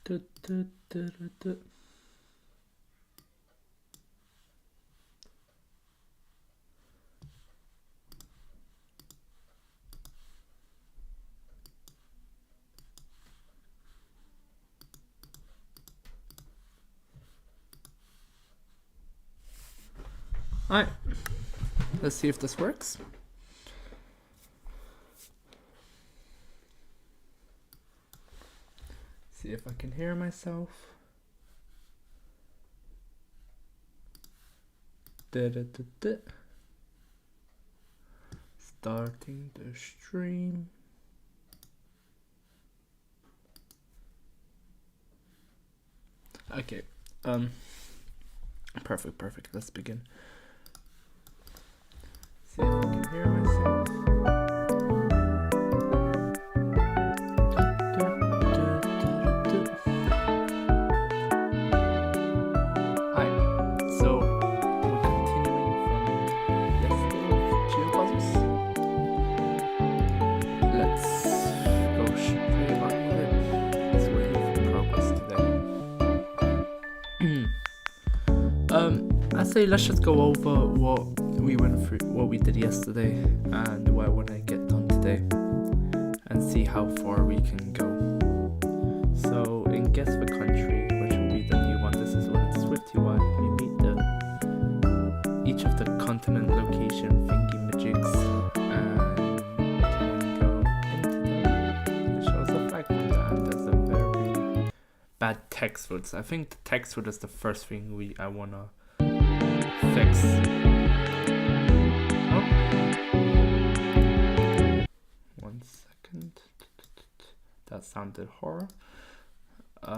Du, du, du, du, du. Alright, let's see if this works. See if I can hear myself. Starting the stream. Okay, perfect, let's begin. See if I can hear myself. So we're continuing from yesterday with GeoPuzzles. Let's go straight on with it. So we're here for progress today. I say let's just go over what we went through, what we did yesterday, and what I want to get done today, and see how far we can go. So in guess the country, which will be the new one, this is when it's SwiftUI, we meet each of the continent location thingy majigs, and we go into it shows a flag from that, and there's a very bad text field. So I think the text field is the first thing I wanna fix. Oh. 1 second. That sounded horror. So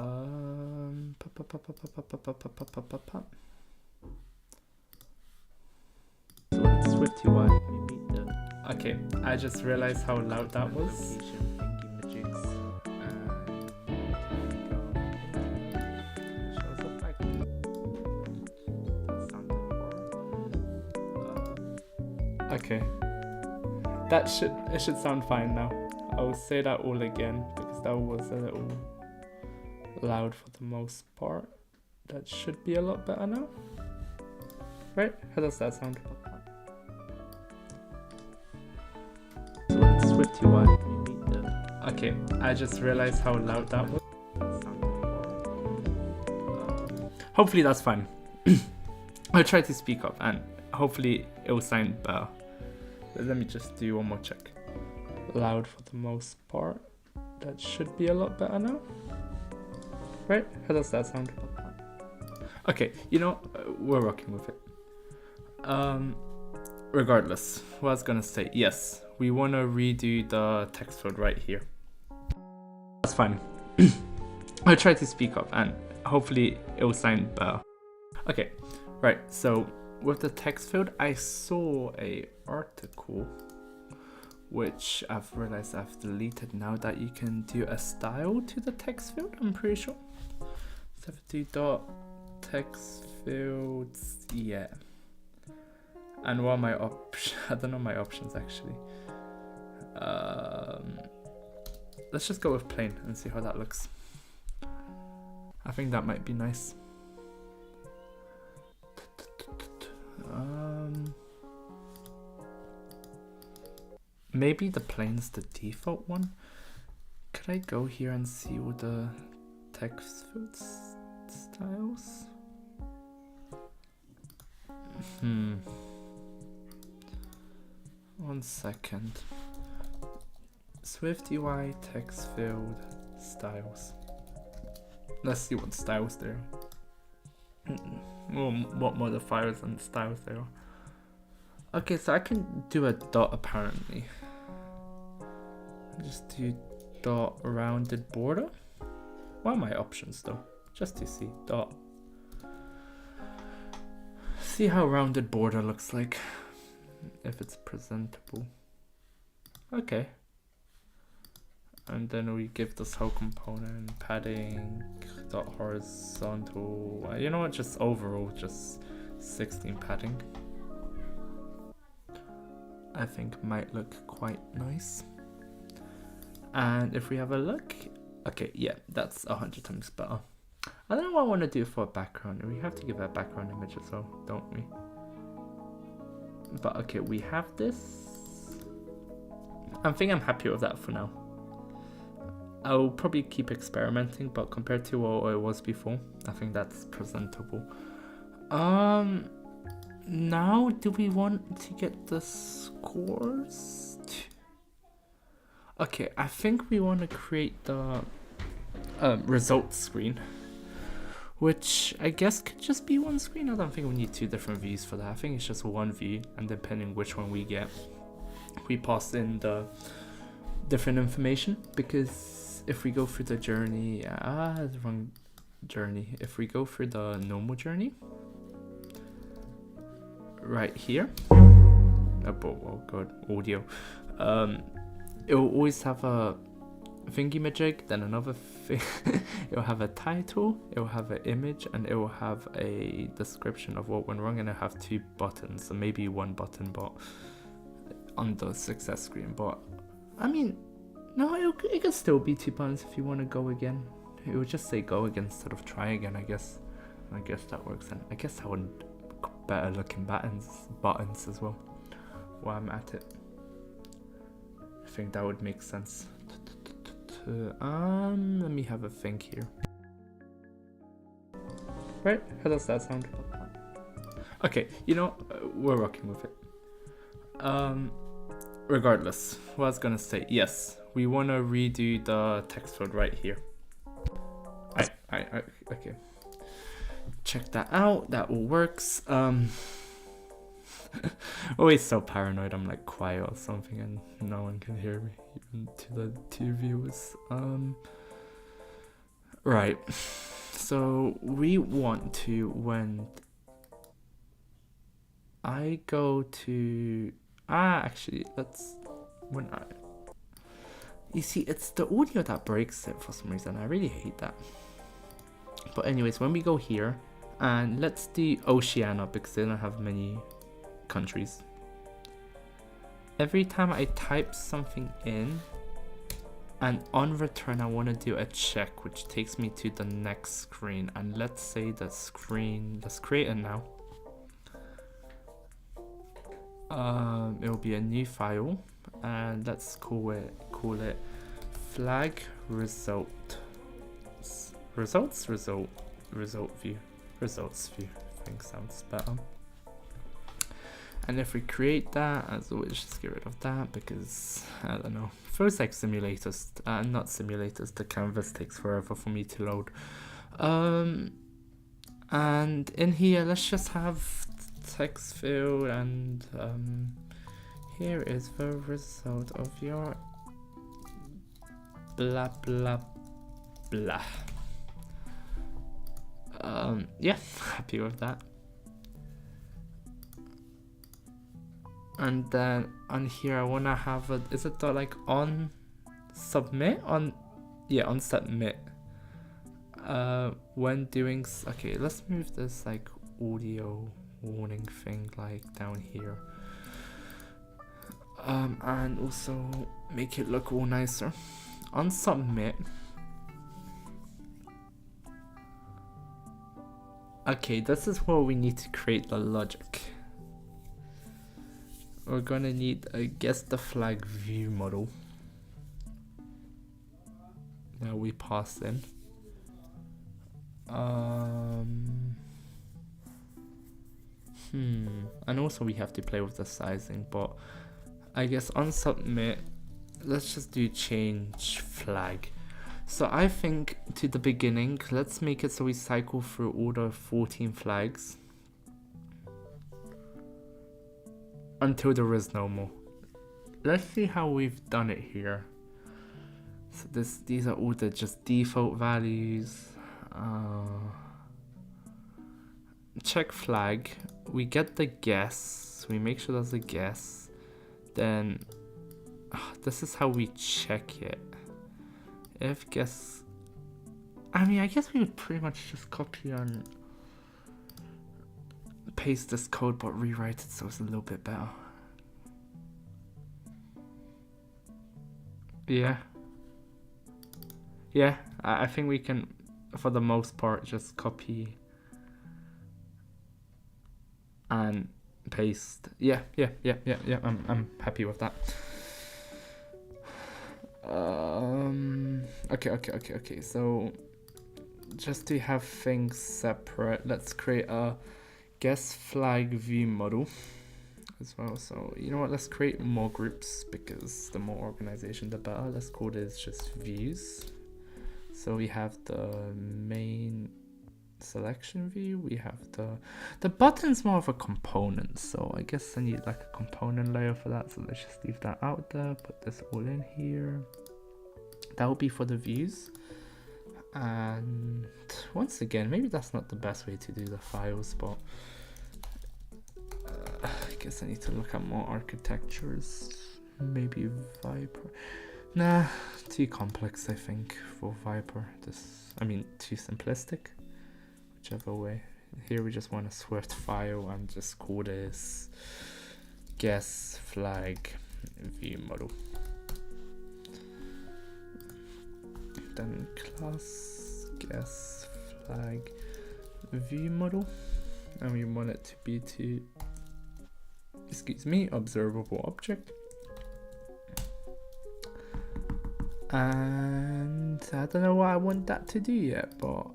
when it's SwiftUI, we meet the. Okay, I just realized how loud that was. Okay, it should sound fine now. I will say that all again because that was a little loud for the most part. That should be a lot better now, right? How does that sound? So when it's SwiftUI, we meet the. Okay, I just realized how loud that was. Hopefully that's fine. I'll try to speak up and hopefully it will sound better. Let me just do one more check. Loud for the most part. That should be a lot better now, right? How does that sound? Okay, we're rocking with it. Regardless, what I was gonna say, yes, we wanna redo the text field right here. That's fine. I'll try to speak up and hopefully it will sound better. Okay, right, so with the text field, I saw a article which I've realized I've deleted now, that you can do a style to the text field, I'm pretty sure. So I have to do dot text fields, yeah. And what are my options? I don't know my options actually. Let's just go with plain and see how that looks. I think that might be nice. Maybe the plain's the default one. Could I go here and see all the text field styles? 1 second. SwiftUI text field styles. Let's see what styles there are. Or what modifiers and styles there are. Okay, so I can do a dot apparently. Just do dot rounded border. What are my options though? Just to see dot. See how rounded border looks like. If it's presentable. Okay. And then we give this whole component padding dot horizontal. You know what? Just overall, just 16 padding. I think might look quite nice. And if we have a look, Okay, yeah, that's 100 times better. I don't know what I want to do for a background. We have to give a background image as well, don't we? But okay, we have this. I think I'm happy with that for now. I'll probably keep experimenting, but compared to what it was before, I think that's presentable. Now do we want to get the scores? Okay, I think we want to create the results screen, which I guess could just be one screen. I don't think we need two different views for that. I think it's just one view, and depending which one we get, we pass in the different information. Because if we go through the journey, the wrong journey. If we go through the normal journey, right here, oh god, audio, it will always have a thingy-majig, then another thing. It will have a title, it will have an image, and it will have a description of what went wrong, and it'll have two buttons, so maybe one button but on the success screen. But I mean, no, it could still be two buttons if you want to go again. It would just say go again instead of try again, I guess. I guess that works, and I guess I would better looking buttons as well while I'm at it. I think that would make sense. Let me have a think here. Right, how does that sound? Okay, you know, we're rocking with it. Regardless, what I was gonna say, yes, we want to redo the text field right here. Okay. Check that out, that all works. Always so paranoid, I'm like quiet or something and no one can hear me, even to the two viewers. Right, so we want to, when I go to, actually, you see, it's the audio that breaks it for some reason. I really hate that. But anyways, when we go here, and let's do Oceania because they don't have many countries. Every time I type something in, and on return I want to do a check, which takes me to the next screen. And let's say the screen, let's create it now. It will be a new file, and let's call it flag results view. I think sounds better. And if we create that, as always, just get rid of that because I don't know. Feels like simulators, not simulators. The canvas takes forever for me to load. And in here, let's just have text field, and here is the result of your blah blah blah. Yeah, happy with that. And then on here I wanna have a, is it the like on submit? On submit. When doing, okay, let's move this like audio warning thing like down here. And also make it look all nicer. On submit. Okay, this is where we need to create the logic. We're gonna need, I guess, the flag view model that we pass in. And also we have to play with the sizing, but I guess on submit, let's just do change flag. So I think to the beginning, let's make it so we cycle through all the 14 flags until there is no more. Let's see how we've done it here. So these are all the just default values. Check flag. We get the guess. We make sure there's a guess. Then this is how we check it. If guess, I mean, I guess we would pretty much just copy and paste this code, but rewrite it so it's a little bit better. Yeah, Yeah, I think we can, for the most part, just copy and paste. Yeah. I'm happy with that. Okay. So just to have things separate, let's create a guest flag view model as well. So you know what, let's create more groups because the more organization the better. Let's call this just views. So we have the main selection view, we have the button's more of a component, so I guess I need like a component layer for that, so let's just leave that out there, put this all in here. That will be for the views. And once again, maybe that's not the best way to do the files, but I guess I need to look at more architectures. Maybe Viper. Nah, too complex I think for Viper. Too simplistic. Whichever way. Here we just want a Swift file and just call this guest flag view model. Then class guest flag view model, and we want it to be observable object. And I don't know what I want that to do yet, but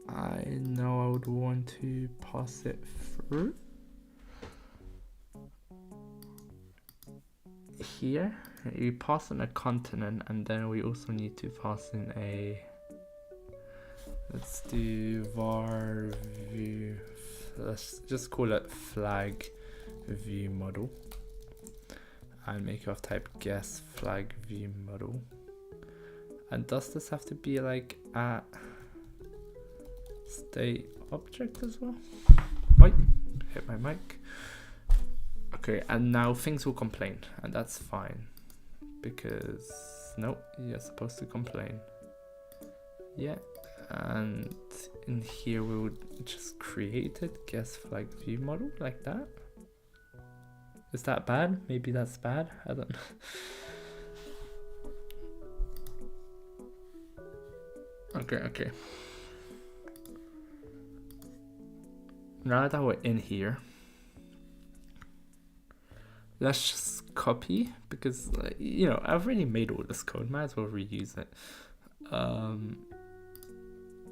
I know I would want to pass it through here. You pass in a continent, and then we also need to pass in let's do var view, let's just call it flag view model and make it of type guest flag view model. And does this have to be like a state object as well? Wait, hit my mic. Okay, and now things will complain, and that's fine because no, you're supposed to complain. Yeah, and in here we would just create it, guest flag view model, like that. Is that bad? Maybe that's bad, I don't know. Okay. Now that we're in here, let's just copy, because I've already made all this code, might as well reuse it.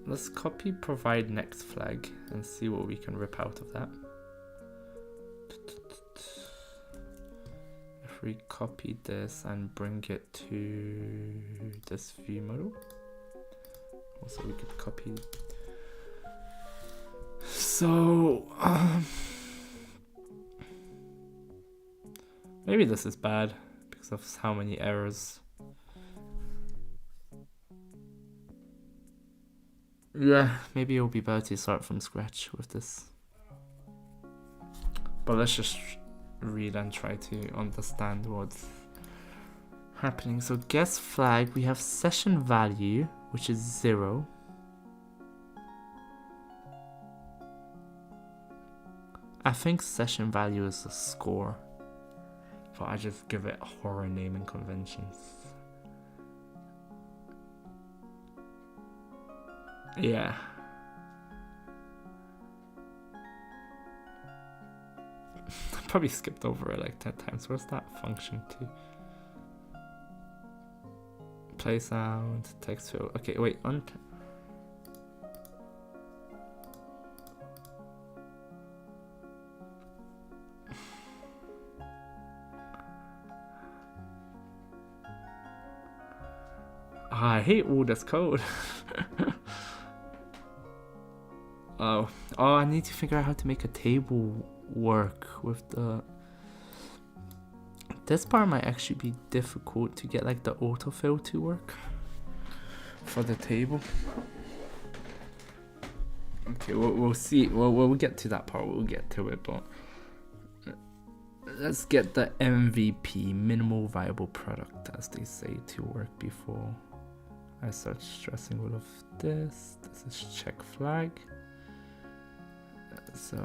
Let's copy provide next flag and see what we can rip out of that. If we copy this and bring it to this view model, also we could copy. So maybe this is bad because of how many errors. Yeah, maybe it'll be better to start from scratch with this. But let's just read and try to understand what's happening. So guest flag, we have session value, which is 0. I think session value is a score, but I just give it horror naming conventions. Yeah. I probably skipped over it like 10 times. Where's that function to? Play sound, text field. Okay, wait, I hate all this code. Oh, I need to figure out how to make a table work with the... This part might actually be difficult to get like the autofill to work for the table. Okay, we'll see. We'll get to that part. We'll get to it, but let's get the MVP, minimal viable product, as they say, to work before I start stressing all of this. This is check flag. So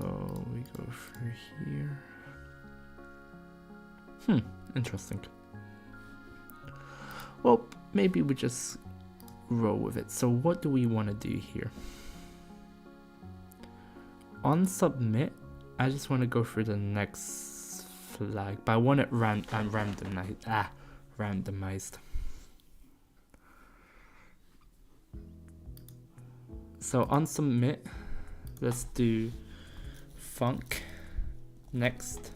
we go through here. Interesting. Well, maybe we just roll with it. So what do we want to do here? On submit, I just want to go through the next flag, but I want it randomized. So on submit, let's do func next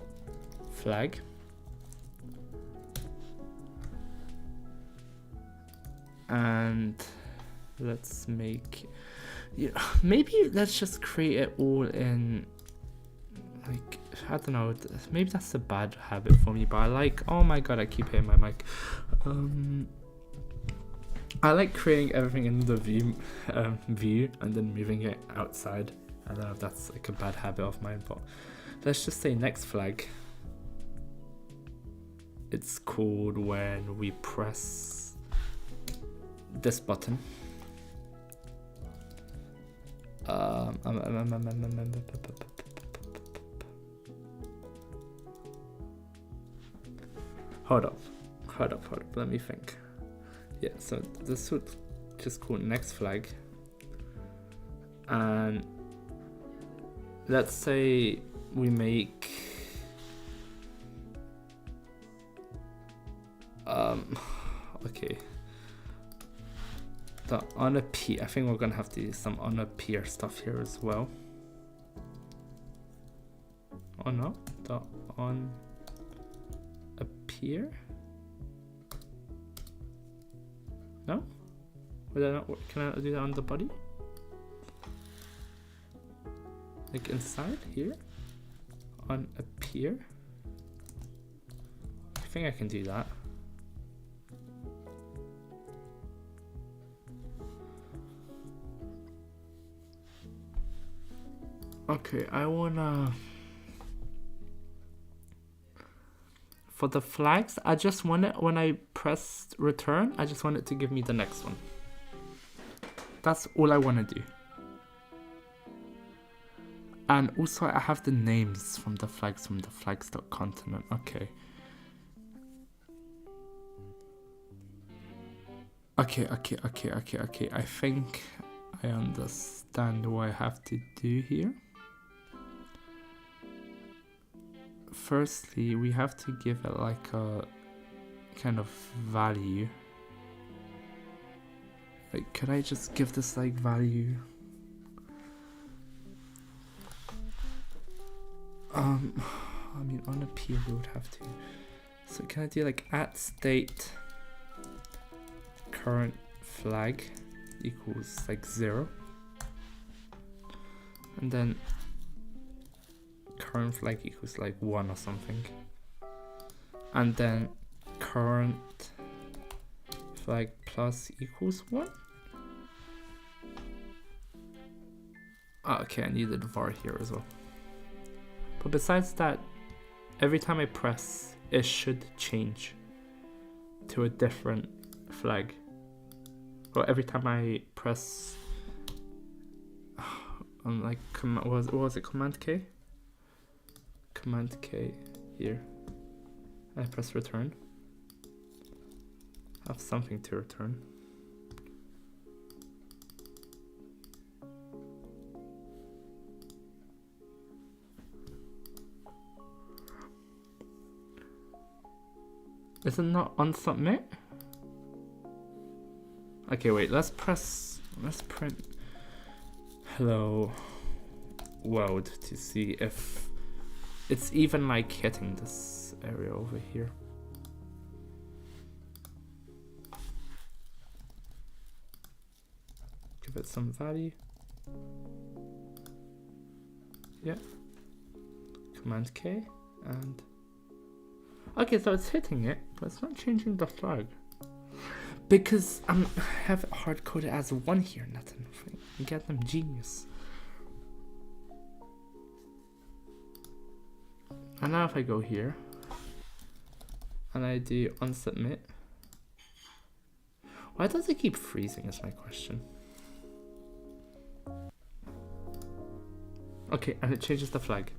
flag. And let's make, maybe let's just create it all in, like, I don't know, maybe that's a bad habit for me, but I like, oh my god, I keep hitting my mic. I like creating everything in the view and then moving it outside. I don't know if that's like a bad habit of mine, but let's just say next flag. It's called when we press this button. Hold up, let me think. Yeah, so this would just call next flag, and let's say we make okay, the unappear. I think we're gonna have to do some unappear stuff here as well. Oh no, the unappear. No? Would I not, can I do that on the body? Like inside here? On appear? I think I can do that. Okay, I wanna, for the flags, I just want it, when I press return, I just want it to give me the next one. That's all I want to do. And also I have the names from the flags.continent. Okay. Okay. I think I understand what I have to do here. Firstly, we have to give it like a kind of value. Like, could I just give this like value? I mean, on appeal we would have to. So can I do like at state current flag equals like 0, and then current flag equals like 1 or something, and then current flag plus equals 1. Okay, I needed var here as well. But besides that, every time I press, it should change to a different flag. Or every time I press, like, what was it, Command K? Command K here. I press return. I have something to return. Is it not on submit? Okay, wait, let's print hello world to see if it's even like hitting this area over here. Give it some value. Yeah. Command K and okay, so it's hitting it, but it's not changing the flag. Because I have it hard coded as 1 here, nothing. Get them genius. And now if I go here and I do unsubmit, why does it keep freezing is my question. Okay, and it changes the flag.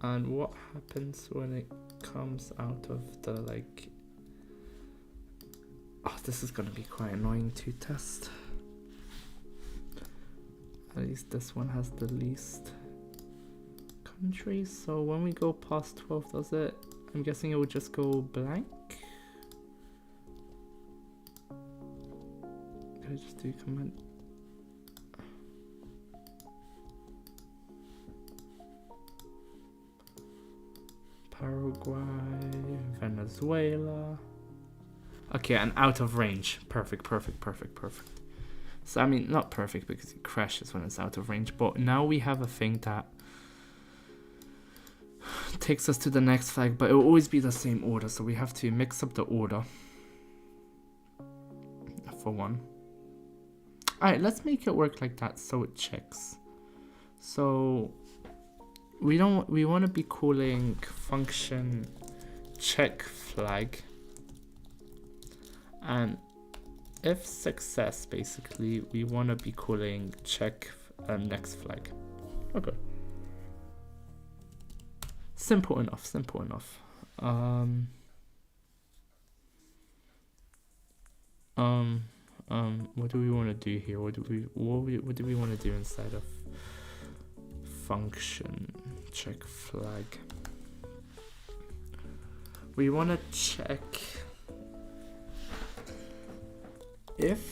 And what happens when it comes out of the like This is gonna be quite annoying to test. At least this one has the least countries. So when we go past 12, does it? I'm guessing it would just go blank. Can I just do command? Paraguay, Venezuela. Okay, and out of range. Perfect, perfect, perfect, perfect. So I mean, not perfect because it crashes when it's out of range, but now we have a thing that takes us to the next flag, but it will always be the same order, so we have to mix up the order for one. Alright, let's make it work like that so it checks. So we want to be calling function check flag, and if success, basically we want to be calling check next flag. Okay, simple enough, simple enough. What do we want to do here? What do we want to do inside of function check flag? We want to check if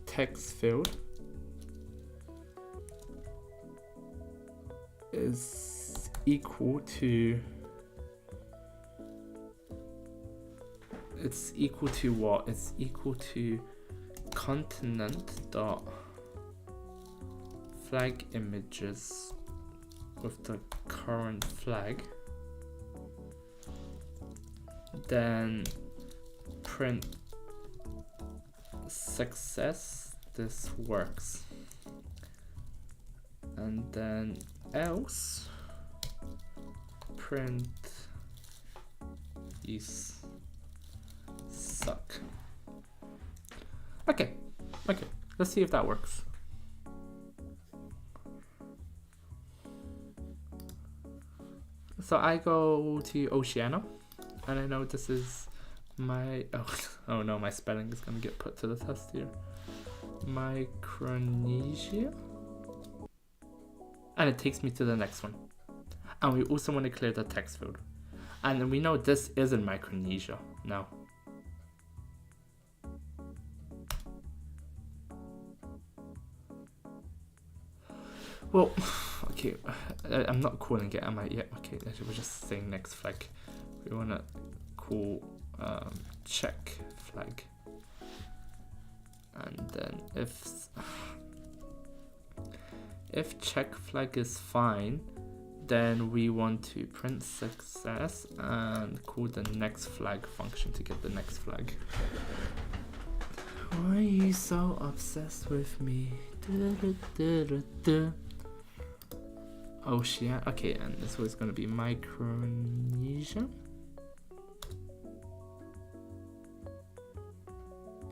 text field is equal to, it's equal to what? It's equal to continent dot flag images with the current flag, then print success, this works, and then else print is suck. Okay, let's see if that works. So I go to Oceania, and I know this is my, oh no, my spelling is gonna get put to the test here. Micronesia, and it takes me to the next one. And we also want to clear the text field, and we know this isn't Micronesia now. Well, okay, I'm not calling it, am I? Yeah, okay, we're just saying next flag. We want to call check flag, and then if check flag is fine, then we want to print success and call the next flag function to get the next flag. Why are you so obsessed with me? Oceania. Okay, and this was going to be Micronesia.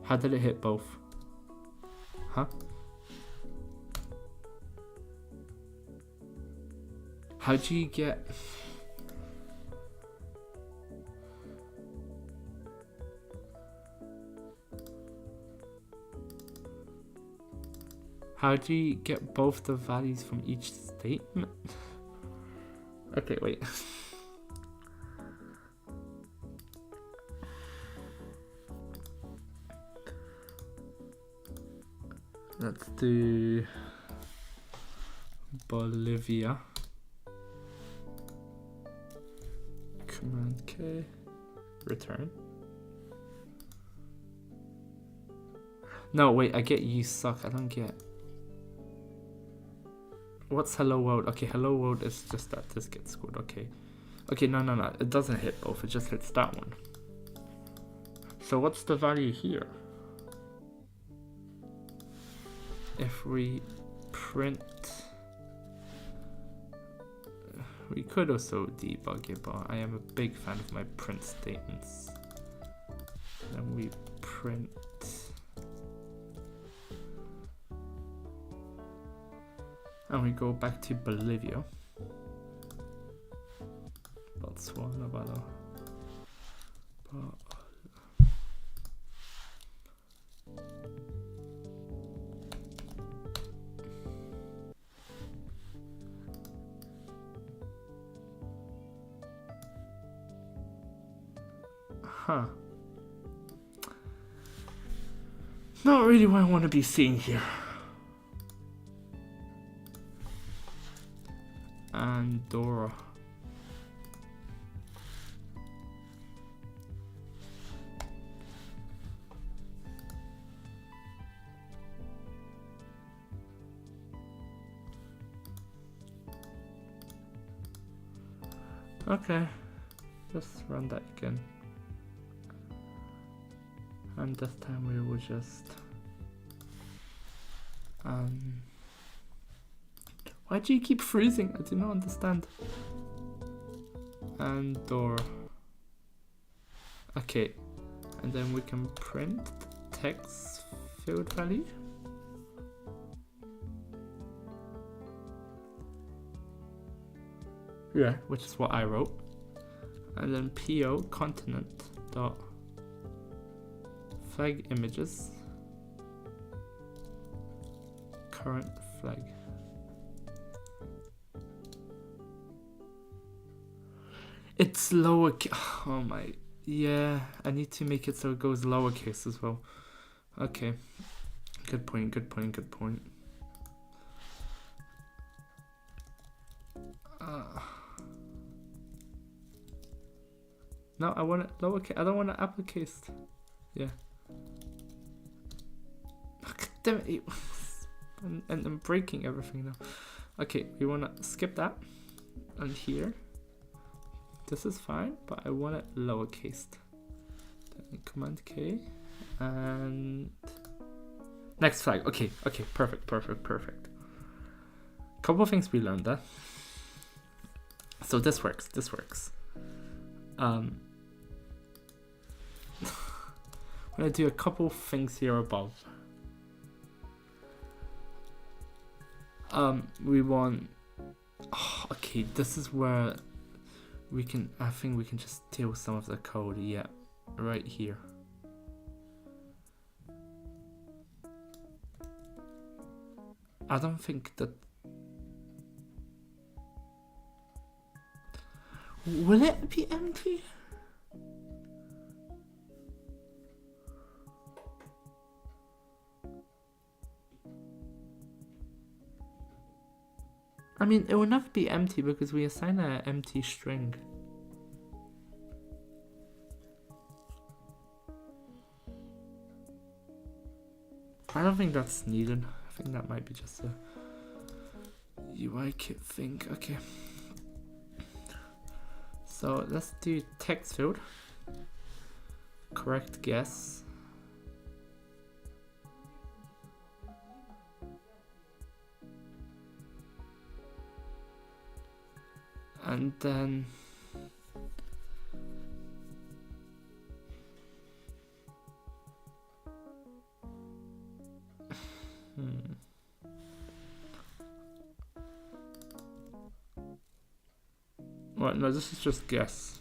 How did it hit both? Huh? How do you get... How do you get both the values from each statement? Okay, wait. Let's do Bolivia. Command K, return. No, wait, I get you suck. I don't get... What's hello world? Okay, hello world is just that this gets scored. Okay. Okay, no. It doesn't hit both. It just hits that one. So what's the value here? If we print... We could also debug it, but I am a big fan of my print statements. Then we print... and we go back to Bolivia. Botswana, huh. Not really what I want to be seeing here. Andorra. Okay, let's run that again. And this time we will just why do you keep freezing? I do not understand. Andorra. Okay, and then we can print text field value. Yeah, which is what I wrote. And then PO continent dot flag images current flag. It's lowercase. Oh my, yeah, I need to make it so it goes lowercase as well. Okay, good point, good point, good point. No, I want it lowercase. I don't want it uppercase. Yeah. Damn it. And I'm breaking everything now. Okay, we want to skip that. And here. This is fine, but I want it lowercase. Then Command K. And next flag. Okay, okay, perfect, perfect, perfect. Couple of things we learned there. So this works, this works. I'm gonna do a couple things here above. We want, oh, okay, this is where we can, I think we can just steal some of the code, yeah, right here. I don't think that, will it be empty? I mean, it will never be empty because we assign an empty string. I don't think that's needed. I think that might be just a UIKit thing. Okay. So let's do text field. Correct guess. And then well, no, this is just guess.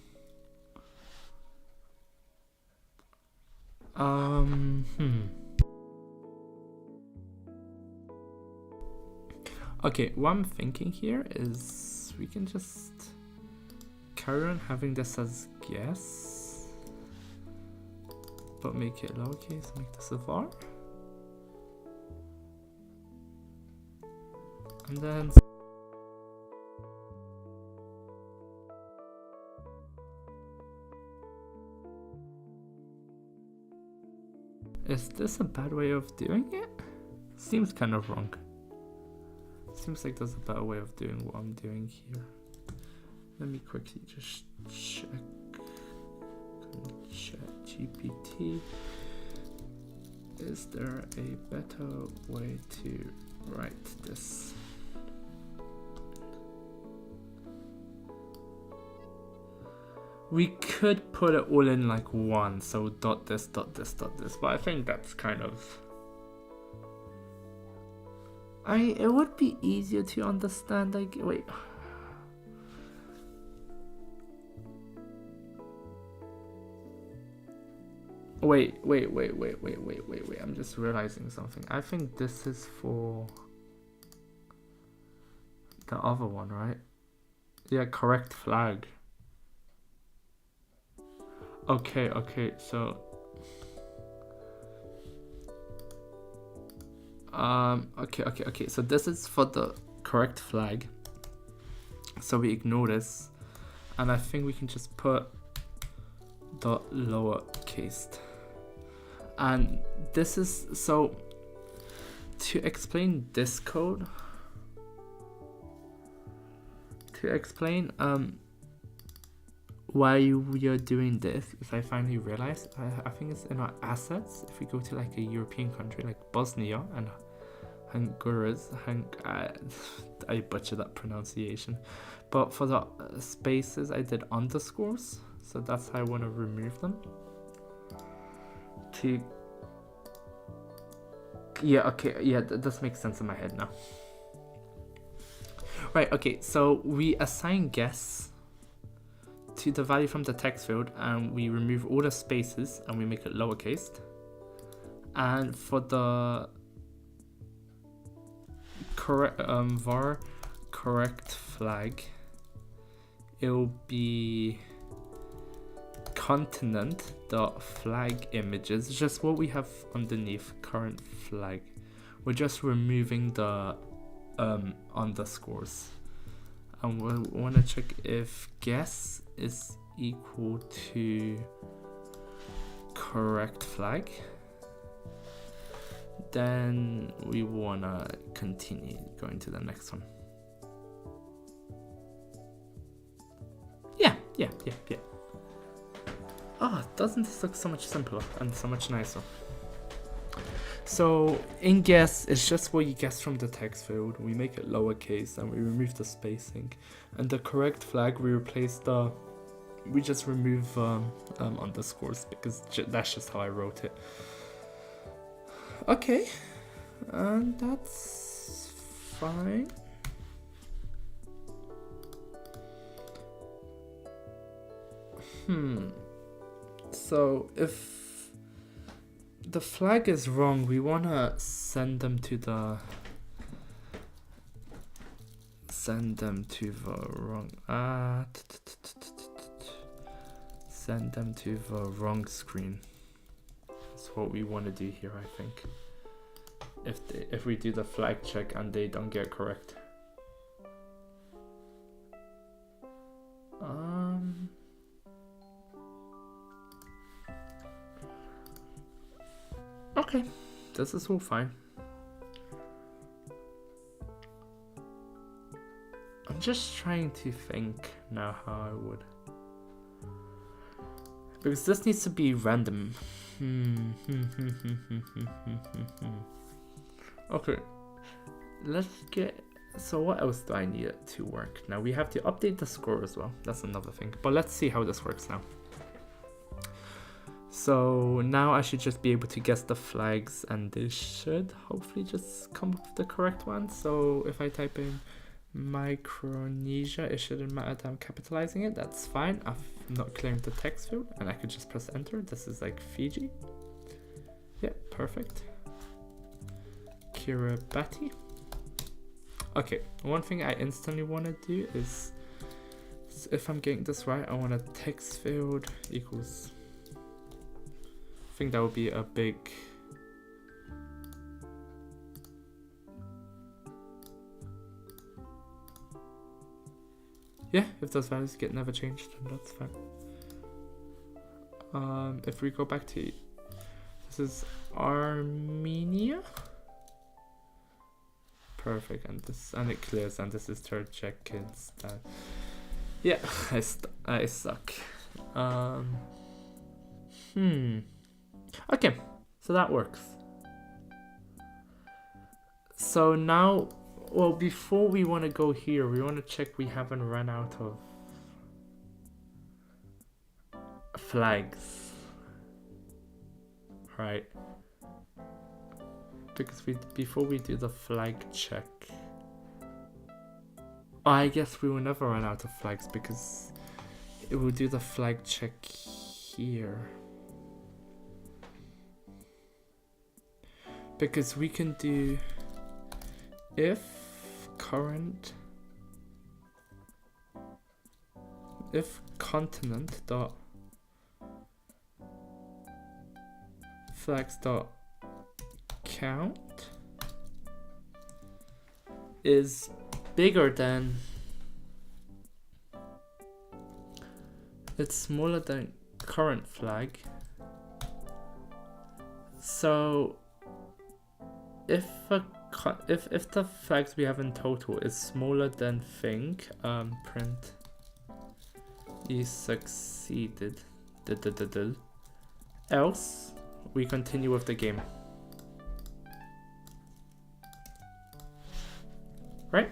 Okay, what I'm thinking here is we can just carry on having this as guess, but make it lowercase, make this a var. And then is this a bad way of doing it? Seems kind of wrong. Seems like there's a better way of doing what I'm doing here. Let me quickly just check. ChatGPT. Is there a better way to write this? We could put it all in like one, so dot this, dot this, dot this, but I think that's kind of, it would be easier to understand, like, wait. Wait, I'm just realizing something. I think this is for the other one, right? Yeah, correct flag. Okay, so okay, so this is for the correct flag, so we ignore this, and I think we can just put the lowercase. And this is, so to explain this code, to explain why we are doing this, is I finally realized, I think it's in our assets. If we go to like a European country like Bosnia and Honduras, I butchered that pronunciation, but for the spaces I did underscores, so that's how I want to remove them. This makes sense in my head now. Right, okay, so we assign guess to the value from the text field, and we remove all the spaces and we make it lowercase. And for the var correct flag, it'll be continent dot flag images, just what we have underneath current flag. We're just removing the underscores, and we want to check if guess is equal to correct flag. Then we want to continue going to the next one. Yeah. Oh, doesn't this look so much simpler and so much nicer? So in guess, it's just what you guess from the text field. We make it lowercase and we remove the spacing. And the correct flag, we just remove underscores, because that's just how I wrote it. Okay, and that's fine. So if the flag is wrong, we want to send them to the wrong screen. That's what we want to do here, I think. If we do the flag check and they don't get correct. Okay, this is all fine. I'm just trying to think now how I would, because this needs to be random. Okay, let's get, so what else do I need to work? Now we have to update the score as well. That's another thing, but let's see how this works now. So now I should just be able to guess the flags, and they should hopefully just come up with the correct one. So if I type in Micronesia, it shouldn't matter that I'm capitalizing it. That's fine. I'm not clearing the text field, and I could just press enter. This is like Fiji. Yeah, perfect. Kiribati. Okay, one thing I instantly want to do is, if I'm getting this right, I want a text field equals, I think that would be a big, yeah, if those values get never changed, then that's fine. If we go back to, this is Armenia. Perfect, and it clears, and this is Turkmenistan. Yeah, I suck. Okay, so that works. So now, well, before we want to go here, we want to check we haven't run out of flags, right? because before we do the flag check, I guess we will never run out of flags because it will do the flag check here. Because we can do if continent dot flags dot count is bigger than, it's smaller than current flag. So if the flags we have in total is smaller than thing, print you succeeded. Else we continue with the game. Right?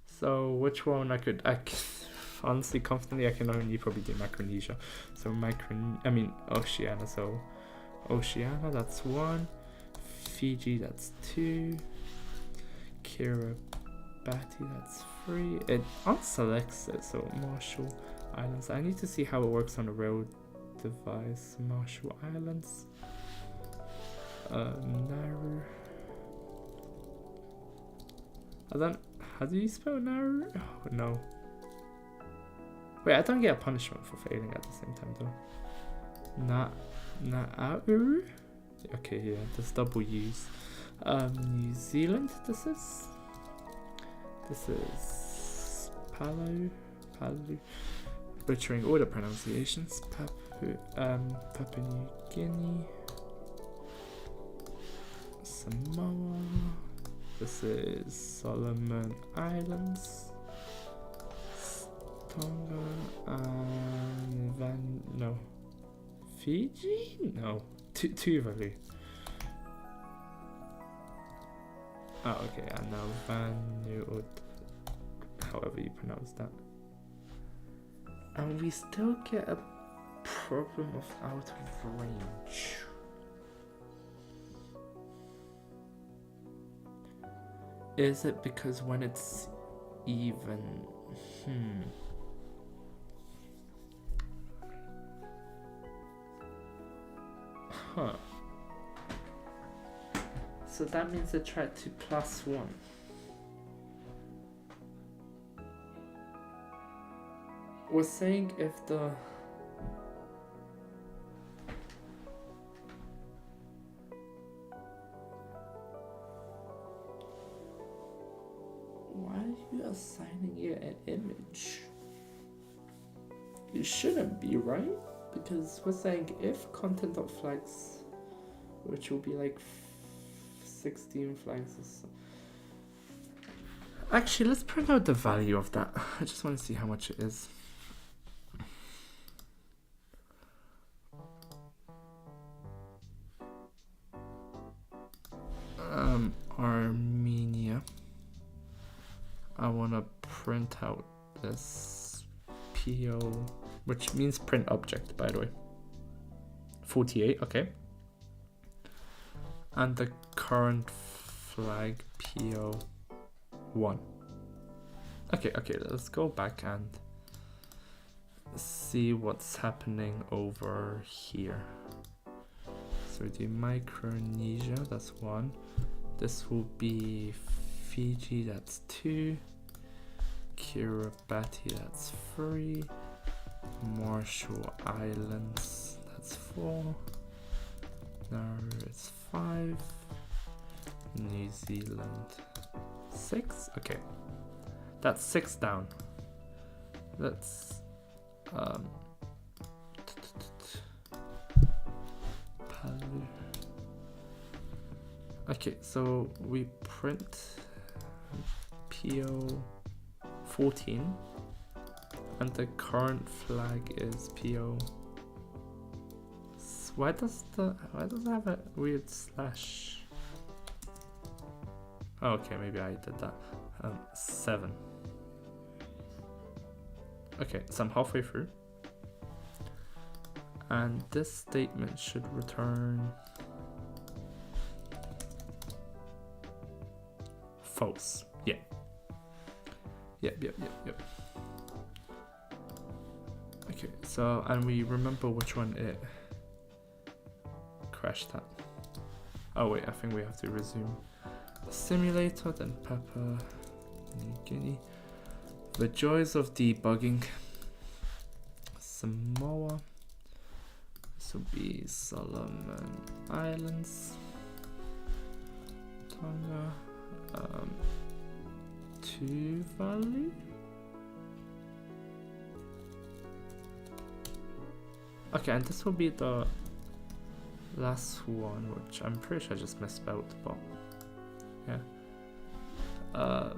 So which one I honestly, confidently, I can only probably do Micronesia. So Oceania. So Oceania, that's 1. Fiji, that's 2. Kiribati, that's 3. It unselects it, so Marshall Islands. I need to see how it works on a real device. Marshall Islands. Nauru. How do you spell Nauru? Oh, no. Wait, I don't get a punishment for failing at the same time though. Nauru? Okay, yeah, there's double U's. New Zealand, this is Palu. Butchering all the pronunciations. Papua New Guinea. Samoa. This is Solomon Islands. Tonga and Fiji? No. Tuvalu. Oh, okay, I know Vanuatu, however you pronounce that. And we still get a problem of out of range. Is it because when it's even? Huh. So that means they tried to +1. We're saying if the why are you assigning it an image? You shouldn't be, right? Because we're saying if content.flags, which will be like 16 flags or so. Actually, let's print out the value of that. I just want to see how much it is. Armenia. I want to print out this PO, which means print object, by the way. 48, okay. And the current flag PO1. Okay, let's go back and see what's happening over here. So we do Micronesia, that's 1. This will be Fiji, that's 2. Kiribati, that's 3. Marshall Islands, that's 4. Nauru is 5. New Zealand 6. Okay, that's 6 down. Let's Palu. Okay, so we print PO 14 and the current flag is PO. Why does it have a weird slash? Oh, okay, maybe I did that. 7. Okay, so I'm halfway through. And this statement should return false. Yeah. Yep. Okay, so, and we remember which one it crashed at. Oh wait, I think we have to resume the simulator, then Papua New Guinea. The joys of debugging. Samoa. This will be Solomon Islands. Tonga. Tuvalu. Okay, and this will be the last one, which I'm pretty sure I just misspelled, but yeah. Oh.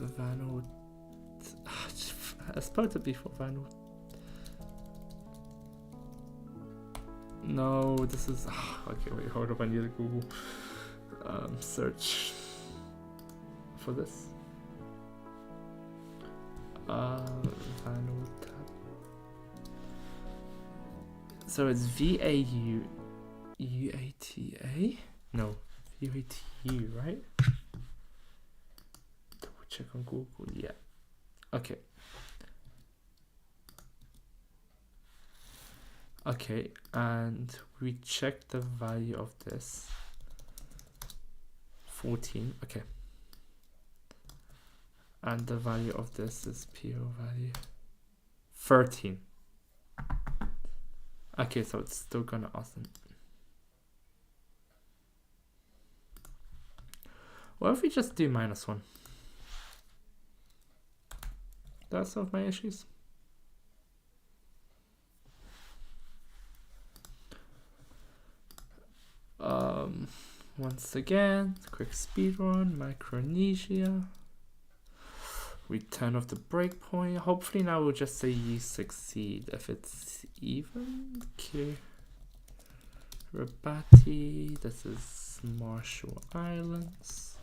Vanuatu. I spelled it before Vanuatu. No, this is okay. Wait, hold up. I need to Google search for this. Vanuatu. So it's VAUUATA? No, VATU, right? Double check on Google. Yeah. Okay. Okay, and we check the value of this. 14. Okay. And the value of this is PO value 13. Okay, so it's still gonna awesome. What if we just do -1? That solve my issues? Once again, quick speed run, Micronesia. We turn off the breakpoint. Hopefully now we'll just say you succeed if it's even. Kiribati. This is Marshall Islands.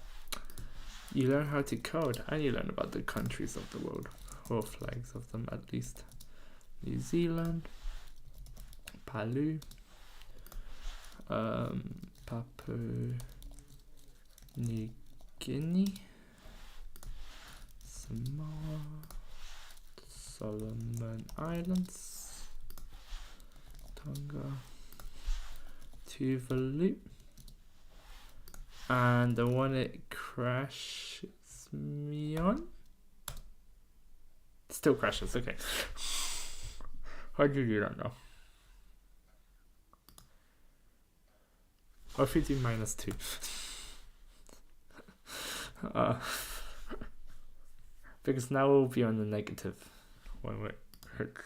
You learn how to code and you learn about the countries of the world, or flags of them at least. New Zealand, Palau, Papua New Guinea, Samoa, Solomon Islands, Tonga, Tuvalu, and the one it crashes me on still crashes. Okay. How do you do that now? Or if we do -2? Because now we'll be on the negative when it hurts.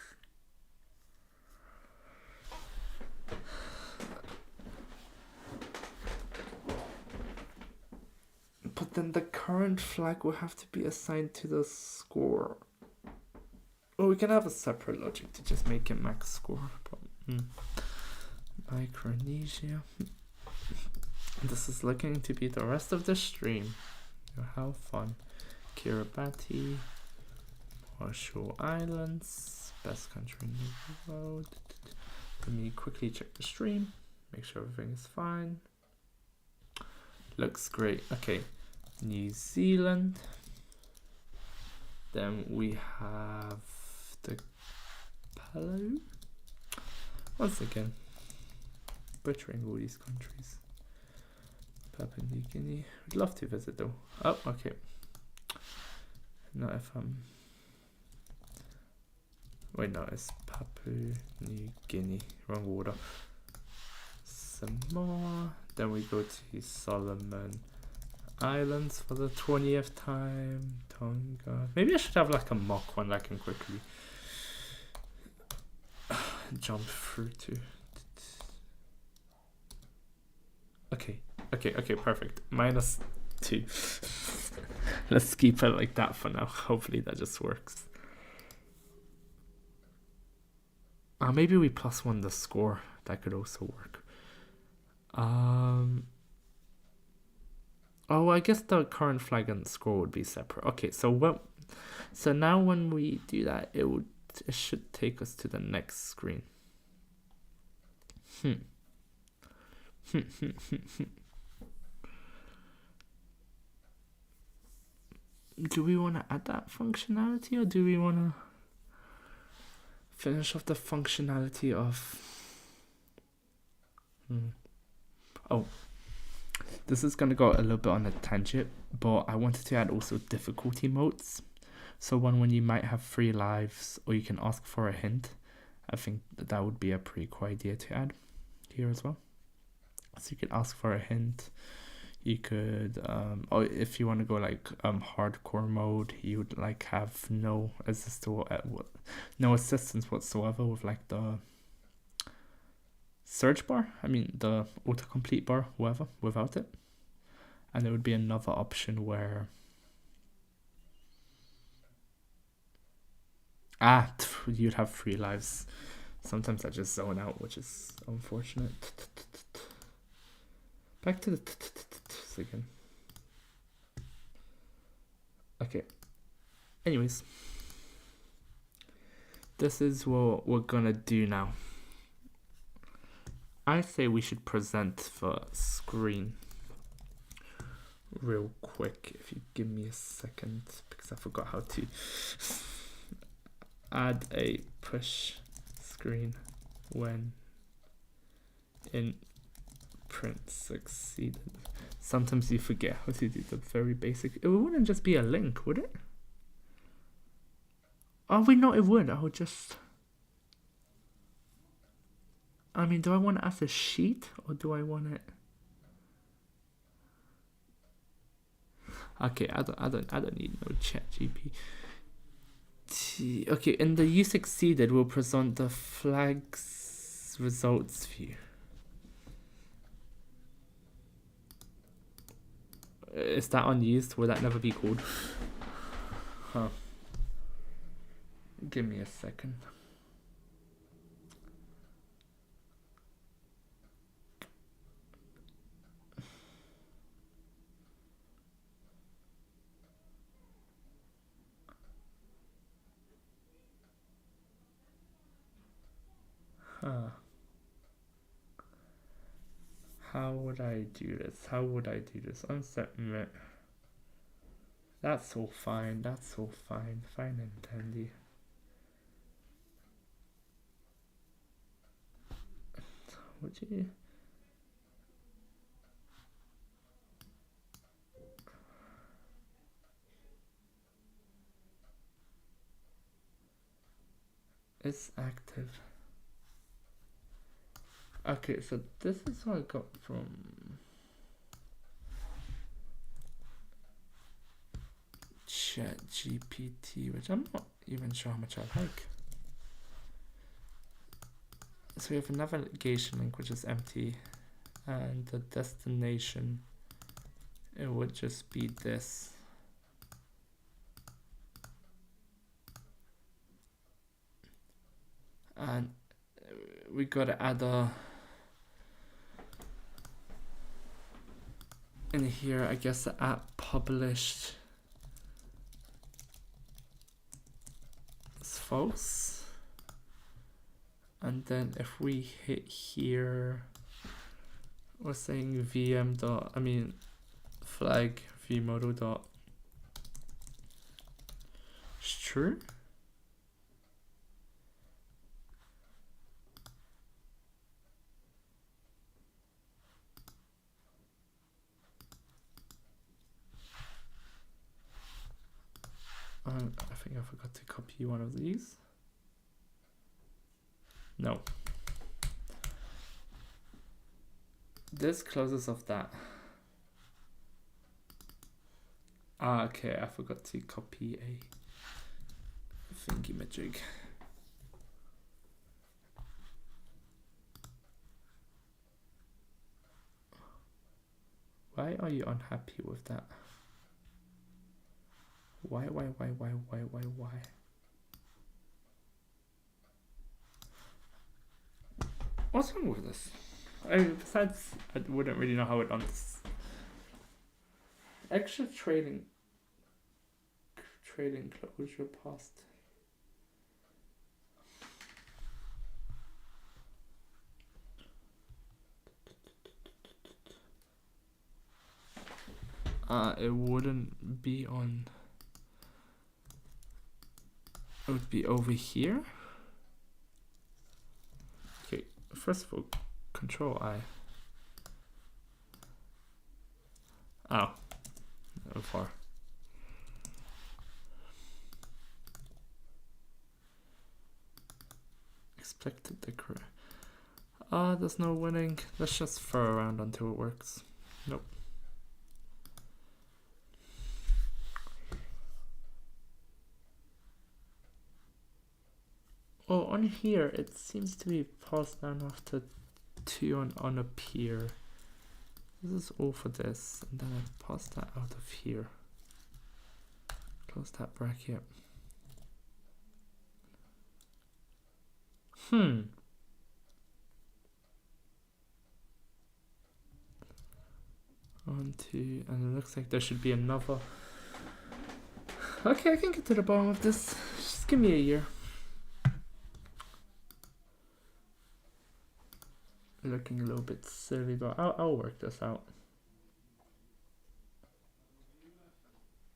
But then the current flag will have to be assigned to the score. Or we can have a separate logic to just make it max score. But, Micronesia. This is looking to be the rest of the stream. How fun. Kiribati, Marshall Islands, best country in the world. Let me quickly check the stream, make sure everything is fine. Looks great. Okay, New Zealand. Then we have the Palau. Once again, butchering all these countries. Papua New Guinea. I'd love to visit though. Oh, okay. Not if I'm. Wait, no, it's Papua New Guinea. Wrong order. Samoa. Then we go to Solomon Islands for the 20th time. Tonga. Maybe I should have like a mock one that I can quickly jump through to. Okay, perfect. -2. Let's keep it like that for now. Hopefully that just works. Maybe we +1 the score. That could also work. Oh, I guess the current flag and the score would be separate. Okay, so So now when we do that, it should take us to the next screen. Do we want to add that functionality, or do we want to finish off the functionality of... Oh, this is going to go a little bit on a tangent, but I wanted to add also difficulty modes. So when you might have 3 lives, or you can ask for a hint. I think that would be a pretty cool idea to add here as well. So you could ask for a hint. You could, or if you want to go like hardcore mode, you would like have no assistance whatsoever with like the search bar. I mean the autocomplete bar, without it. And there would be another option where you'd have 3 lives. Sometimes I just zone out, which is unfortunate. Back to the again. Okay. Anyways, this is what we're gonna do now. I say we should present the screen real quick. If you give me a second, because I forgot how to add a push screen when in print succeeded. Sometimes you forget how to do the very basic. It wouldn't just be a link, would it? Oh wait, no, it would. I would just... I mean, do I want to add a sheet, or do I want it... Okay, I don't need no chat GP. Okay, in the you succeeded, we'll present the flags results view. Is that unused? Will that never be called? Huh. Give me a second. Huh. How would I do this? Unsubmit. That's all fine. Fine and dandy. Would you? It's active. Okay, so this is what I got from ChatGPT, which I'm not even sure how much I like. So we have a navigation link, which is empty, and the destination, it would just be this. And we gotta add a in here, I guess the app published is false. And then if we hit here, we're saying flag vmodal dot is true. I think I forgot to copy one of these. No. This closes off that. Okay, I forgot to copy a thingy-majig. Why are you unhappy with that? Why? What's wrong with this? Besides, I wouldn't really know how it runs. Extra training create enclosure past. It wouldn't be on. It would be over here. Okay, first of all, Control I. Oh, so far. Expected decorate. There's no winning. Let's just throw around until it works. Nope. Oh, on here it seems to be passed down after 2 on a pier. This is all for this, and then I pass that out of here. Close that bracket. On 2, and it looks like there should be another. Okay, I can get to the bottom of this. Just give me a year. Looking a little bit silly, but I'll work this out.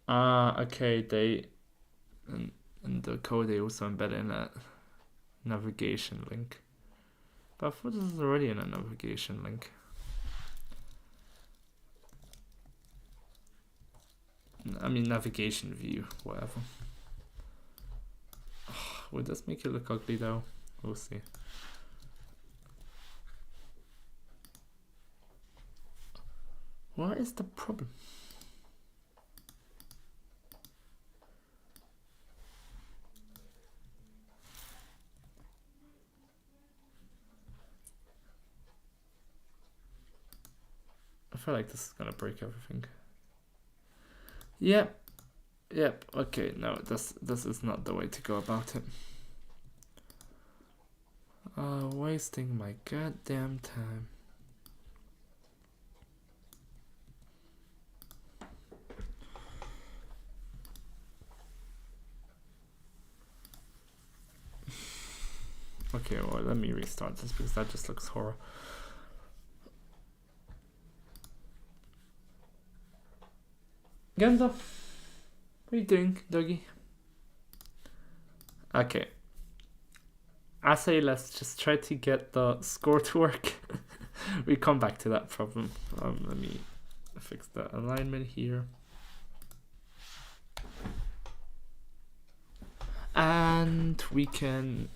Okay, they in the code they also embedded in a navigation link. But I thought this is already in a navigation link. I mean navigation view, whatever. Would this make it look ugly though? We'll see. What is the problem? I feel like this is gonna break everything. Yep. Okay, no, this is not the way to go about it. Wasting my goddamn time. Okay, well, let me restart this because that just looks horrible. Genzo, what are you doing, doggy? Okay. I say let's just try to get the score to work. We come back to that problem. Let me fix the alignment here. And we can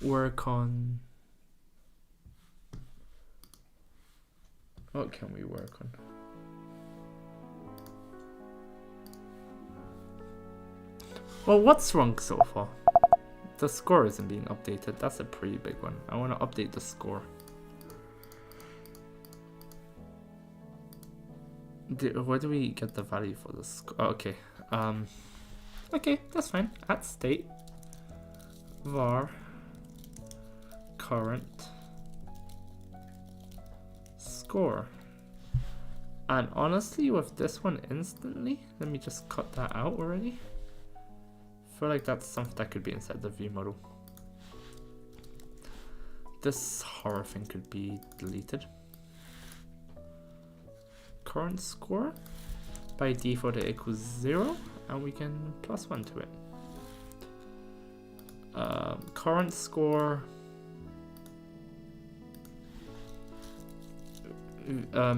work on. What can we work on? Well, what's wrong so far? The score isn't being updated. That's a pretty big one. I want to update the score. Where do we get the value for the score? Oh, okay. Okay, that's fine. At state var current score. And honestly, with this one instantly, let me just cut that out already. I feel like that's something that could be inside the view model. This horror thing could be deleted. Current score, by default it equals 0, and we can +1 to it. Current score,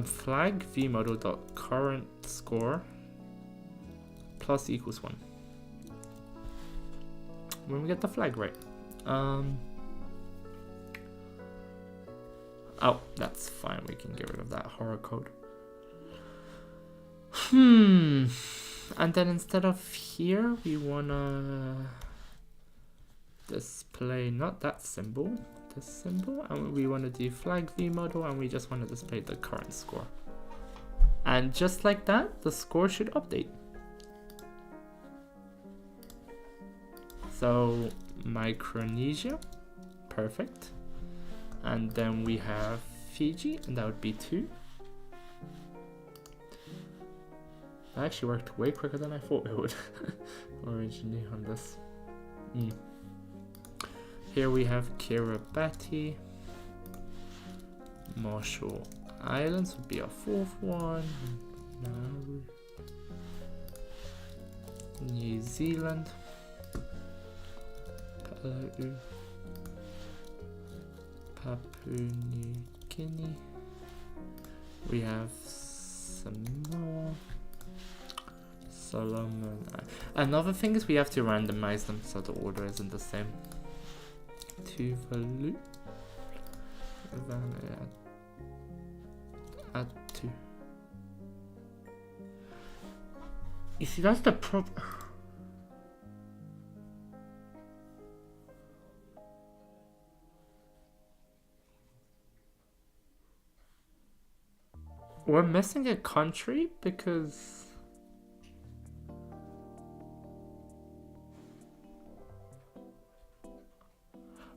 flag vmodel.current score plus equals 1. When we get the flag right. Oh, that's fine. We can get rid of that horror code. And then instead of here, we wanna display not that symbol, this symbol, and we want to do flag vmodel, and we just want to display the current score. And just like that, the score should update. So Micronesia, perfect. And then we have Fiji, and that would be 2. That actually worked way quicker than I thought it would. originally on this. Here we have Kiribati. Marshall Islands would be our fourth one. Nauru. New Zealand. Palau. Papua New Guinea. We have Samoa. Solomon. Another thing is we have to randomize them so the order isn't the same. Tuvalu. Add 2. You see, that's the problem. We're missing a country because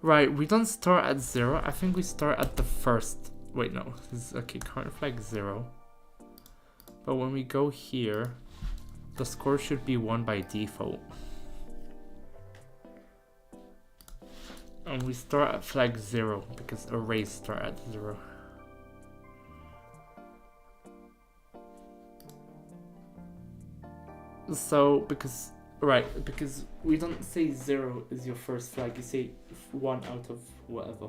right, we don't start at 0. I think we start at the first. Wait, no. This is okay. Current flag 0. But when we go here, the score should be 1 by default. And we start at flag 0 because arrays start at 0. So, because we don't say 0 is your first flag, you say 1 out of whatever.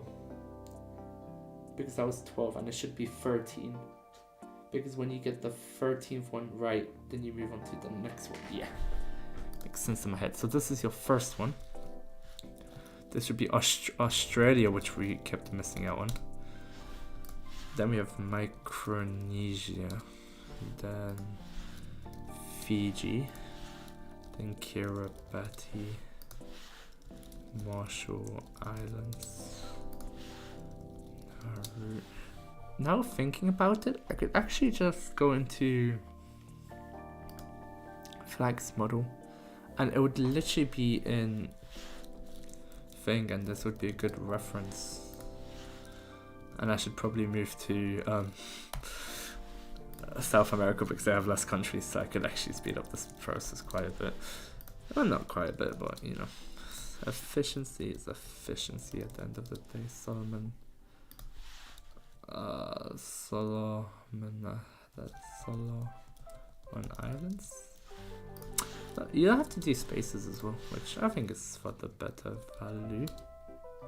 Because that was 12 and it should be 13. Because when you get the 13th one right, then you move on to the next one. Yeah, makes sense in my head. So this is your first one. This should be Australia, which we kept missing out on. Then we have Micronesia. Then Fiji, then Kiribati, Marshall Islands, Nauru. Now thinking about it, I could actually just go into flags model and it would literally be in thing and this would be a good reference. And I should probably move to South America because they have less countries, so I could actually speed up this process quite a bit. Well, not quite a bit, but you know, efficiency is efficiency at the end of the day. Solomon, that's Solomon Islands. You don't have to do spaces as well, which I think is for the better value.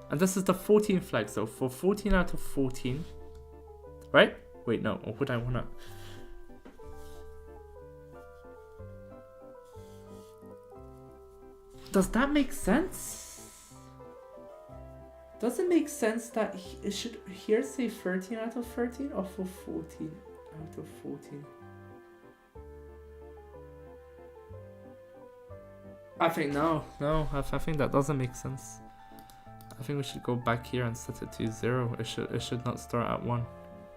And this is the 14 flag, so for 14 out of 14, right? Wait, no, or would I wanna? Does that make sense? Does it make sense that it should here say 13 out of 13 or for 14 out of 14? I think no, I think that doesn't make sense. I think we should go back here and set it to 0. It should not start at 1.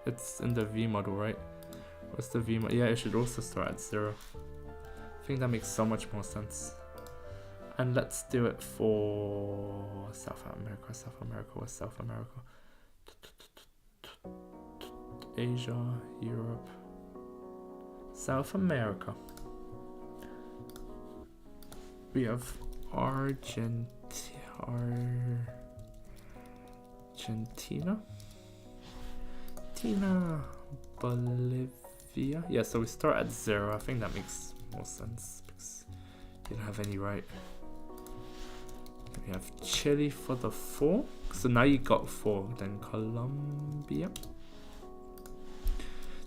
It's in the V model, right? What's the V model? Yeah, it should also start at 0. I think that makes so much more sense. And let's do it for South America. What's South America? Asia, Europe, South America. We have Argentina, Bolivia. Yeah, so we start at 0. I think that makes more sense because you don't have any right. We have Chile for the 4. So now you got 4. Then Colombia.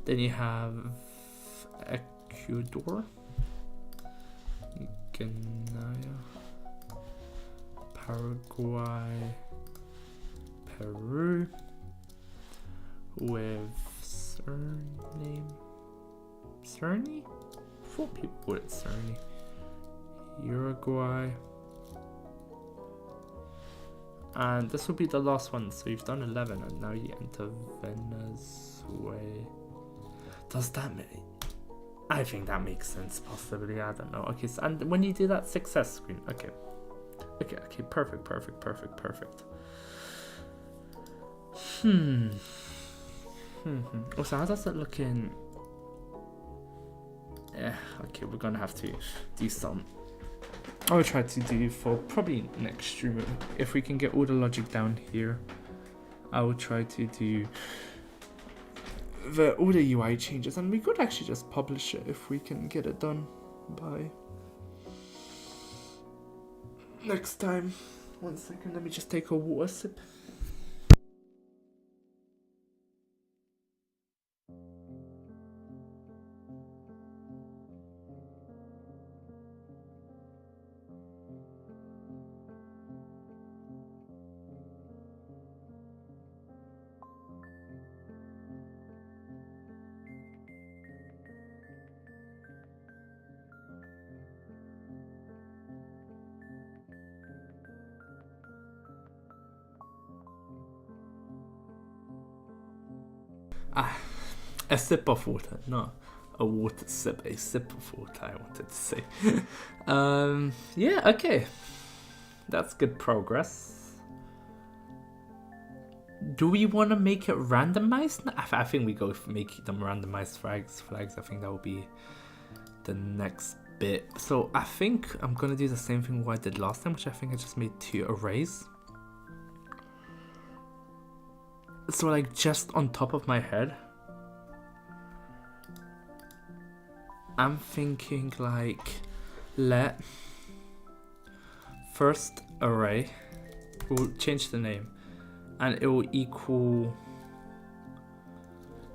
Then you have Ecuador, Guinea, Paraguay, Peru, with Cerny? 4 people with Cerny. Uruguay. And this will be the last one. So you've done 11 and now you enter Venezuela. Does that make... I think that makes sense, possibly. I don't know. Okay, so, and when you do that success screen, okay, perfect. Also, how does it look in? Yeah, okay, we're gonna have to do some I'll try to do for probably next stream. If we can get all the logic down here, I will try to do all the UI changes, and we could actually just publish it if we can get it done by next time. 1 second, let me just take a water sip. A sip of water, not a water sip, a sip of water, I wanted to say. Yeah, okay. That's good progress. Do we want to make it randomized? I think we go make them randomized flags. I think that will be the next bit. So I think I'm going to do the same thing what I did last time, which I think I just made 2 arrays. So like just on top of my head, I'm thinking like let first array, we'll change the name, and it will equal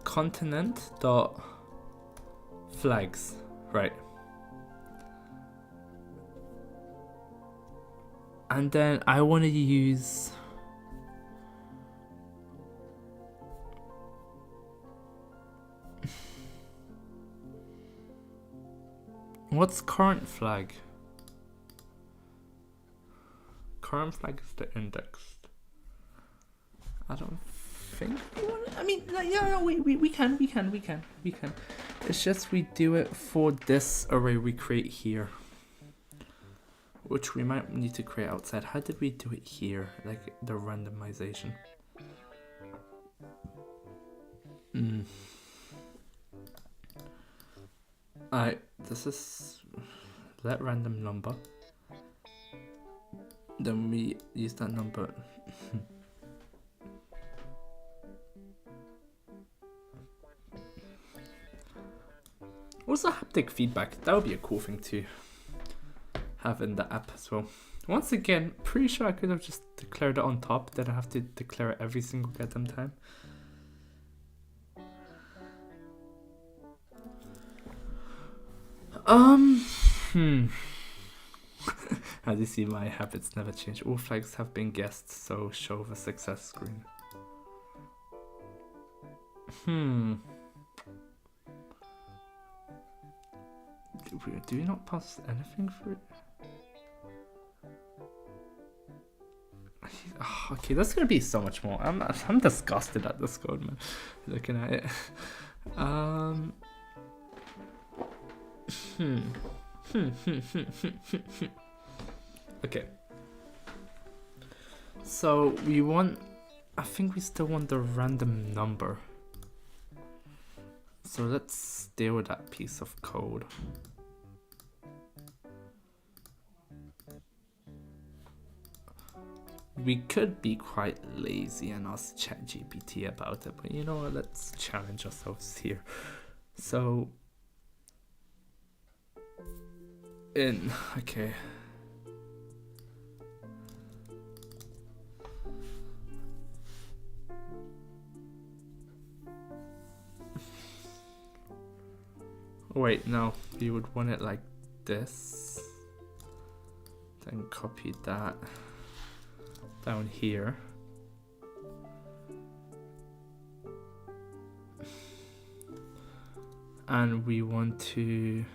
continent dot flags, right? And then I want to use what's current flag? Current flag is the indexed. I don't think we want to, I mean, like, yeah, we can. It's just we do it for this array we create here, which we might need to create outside. How did we do it here? Like the randomization. Alright, this is let random number. Then we use that number. Also haptic feedback, that would be a cool thing to have in the app as well. Once again, pretty sure I could have just declared it on top, then I have to declare it every single goddamn time. As you see, my habits never change. All flags have been guessed, so show the success screen. Do we not pass anything for it? Oh, okay, that's gonna be so much more. I'm disgusted at this code, man. Looking at it. Okay. So we want, I think we still want the random number. So let's deal with that piece of code. We could be quite lazy and ask ChatGPT about it, but you know what, let's challenge ourselves here. So okay. Wait, no, we would want it like this. Then copy that down here. And we want to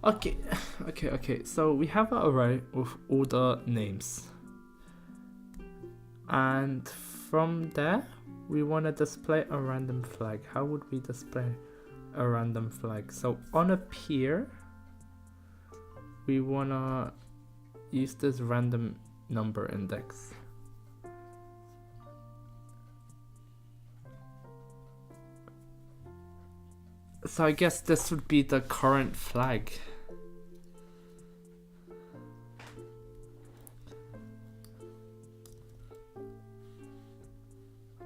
okay, so we have an array with all the names, and from there we want to display a random flag. How would we display a random flag? So on a peer, we want to use this random number index. So I guess this would be the current flag.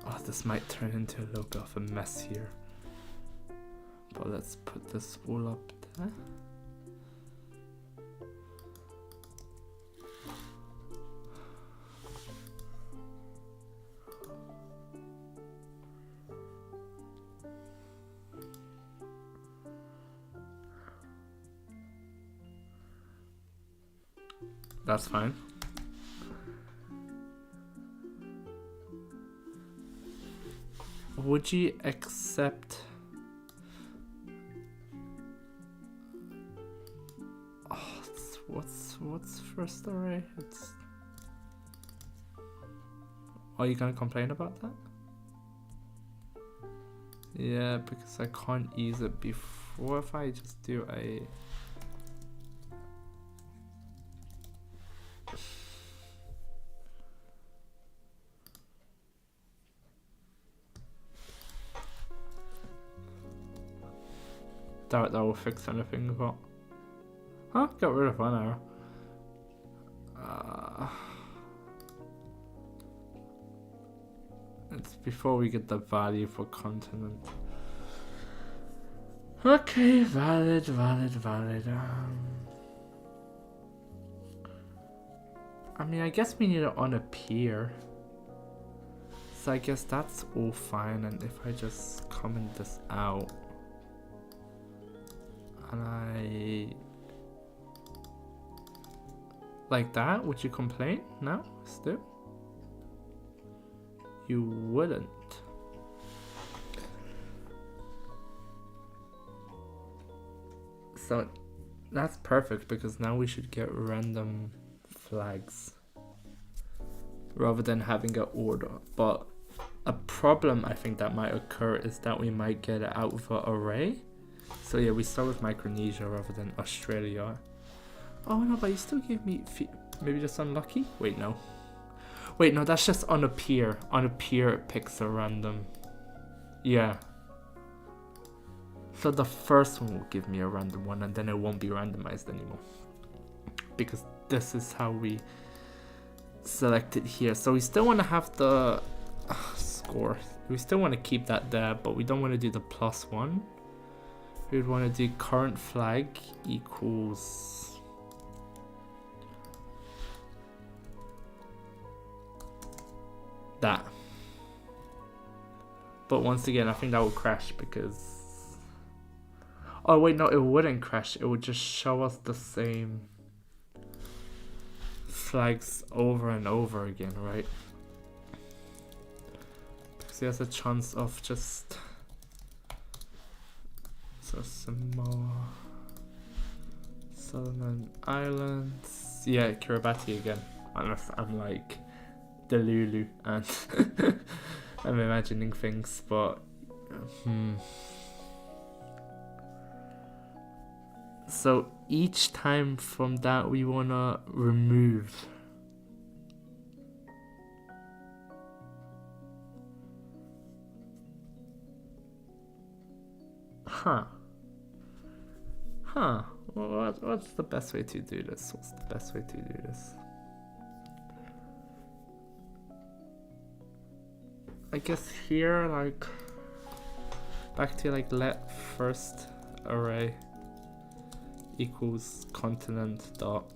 Oh, this might turn into a little bit of a mess here. But let's put this all up there. That's fine. Would you accept... Oh, what's first array? It's... Are you gonna complain about that? Yeah, because I can't use it before. If I just do a... Doubt that will fix anything, but... Huh? Got rid of one error. It's before we get the value for continent. Okay, valid. I mean, I guess we need it on a pier. So I guess that's all fine, and if I just comment this out... And I... Like that? Would you complain? No? Still? You wouldn't. So that's perfect, because now we should get random flags rather than having an order. But a problem I think that might occur is that we might get it out of an array. So yeah, we start with Micronesia rather than Australia. Oh no, but you still gave me... Maybe just unlucky? Wait, no. Wait, no, that's just on a pier. On a pier it picks a random... Yeah. So the first one will give me a random one, and then it won't be randomized anymore. Because this is how we select it here. So we still want to have the score. We still want to keep that there, but we don't want to do the +1. We would want to do current flag equals that. But once again, I think that will crash because... Oh wait, no, it wouldn't crash. It would just show us the same flags over and over again, right? Because there's a chance of just... So Samoa, Solomon Islands, yeah, Kiribati again. Unless I'm like Delulu and I'm imagining things, but So each time from that we wanna remove. Well, what's the best way to do this? I guess here, like, back to like let first array equals continent dot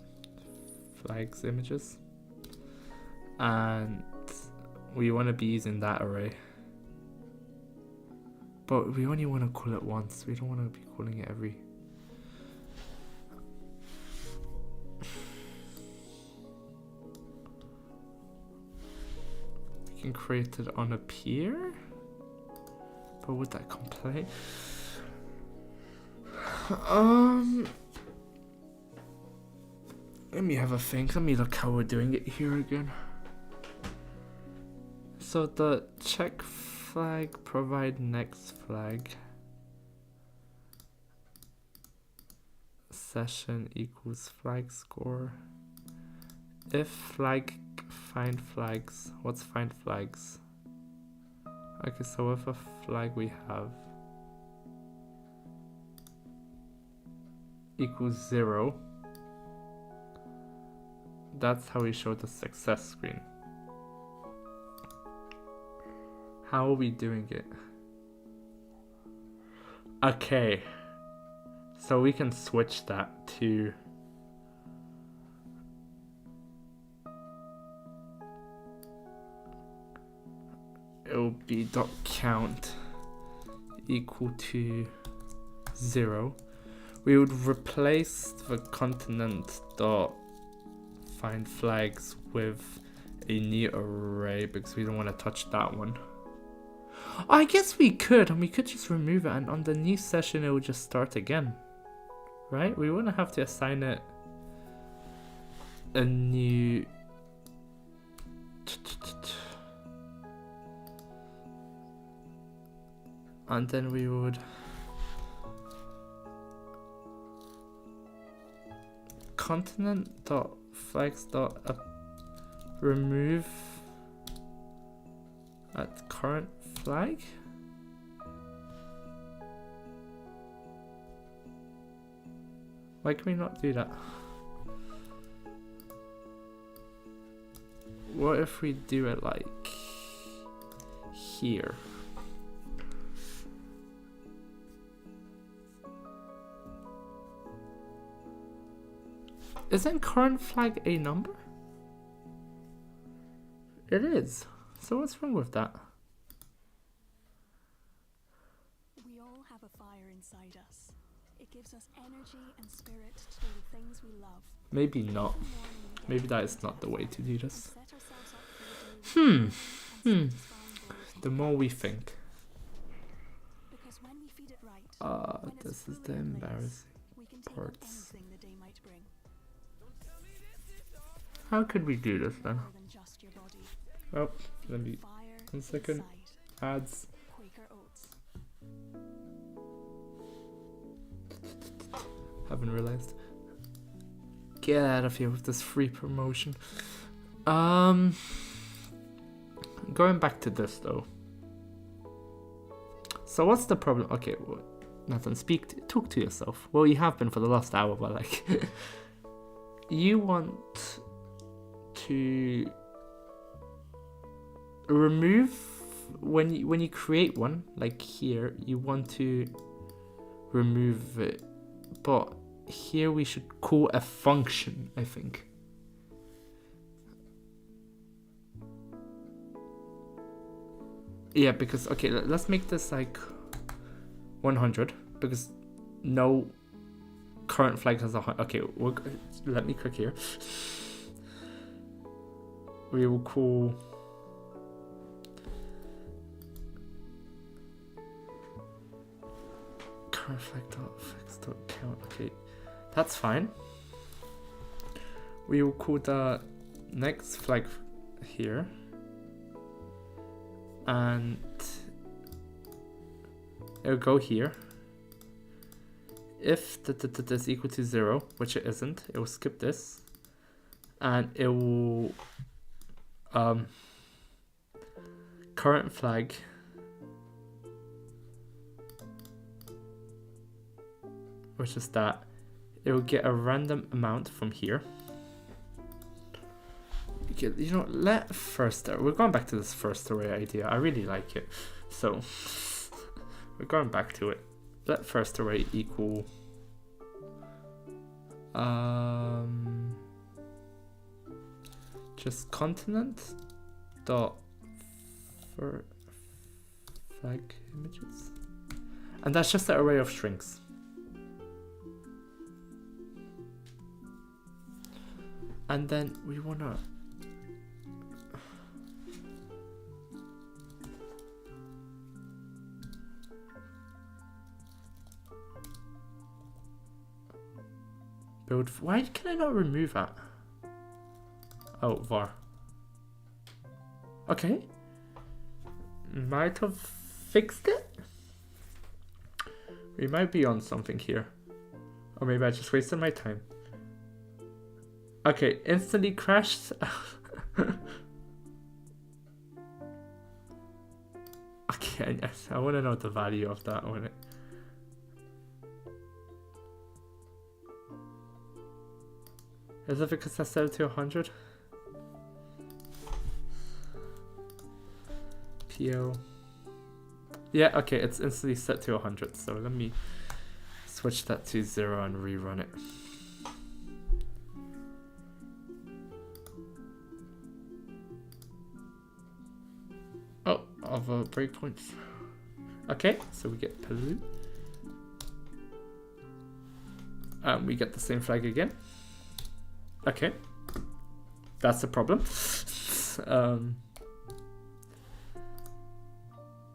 flags images, and we want to be using that array. But we only want to call it once. We don't want to be calling it every... We can create it on a pier? But would that complain? Let me have a think. Let me look how we're doing it here again. So the check flag provide next flag session equals flag score. If flag find flags, what's find flags? Okay, so if a flag we have equals 0. That's how we show the success screen. How are we doing it? Okay. So we can switch that to it'll be .count equal to 0. We would replace the continent dot find flags with a new array because we don't want to touch that one. I guess we could, and we could just remove it, and on the new session it will just start again, right? We wouldn't have to assign it a new and then we would continent dot flags dot remove at current flag. Why can we not do that? What if we do it like here? Isn't current flag a number? It is. So what's wrong with that? We all have a fire inside us. It gives us energy and spirit to do the things we love. Maybe not. Maybe that is not the way to do this. The more we think. Because when we feed it right, this is the embarrassing parts. How could we do this then? Oh, let me 1 second. Ads. Haven't realized. Get out of here with this free promotion. Going back to this though. So what's the problem? Okay, well, Nathan, talk to yourself. Well, you have been for the last hour, but like, you want to remove when you create one, like here, you want to remove it, but here we should call a function, I think. Yeah, because okay, let's make this like 100 because no current flag has 100. Okay, let me click here. We will call current flag dot fix dot count. Okay, that's fine. We will call the next flag here, and it'll go here. If this is equal to 0, which it isn't, it will skip this, and it will current flag which is that it will get a random amount from here. Okay, you know, let first we're going back to this first array idea. I really like it, so we're going back to it. Let first array equal just continent dot for flag images, and that's just an array of strings. And then we wanna build. Why can I not remove that? Oh, var. Okay. Might have fixed it. We might be on something here. Or maybe I just wasted my time. Okay, instantly crashed. Okay, yes, I want to know the value of that one. Is it because I set it to 100? PO. Yeah, okay, it's instantly set to 100. So let me switch that to 0 and rerun it. Oh, other breakpoints. Okay, so we get pollute. We get the same flag again. Okay, that's a problem.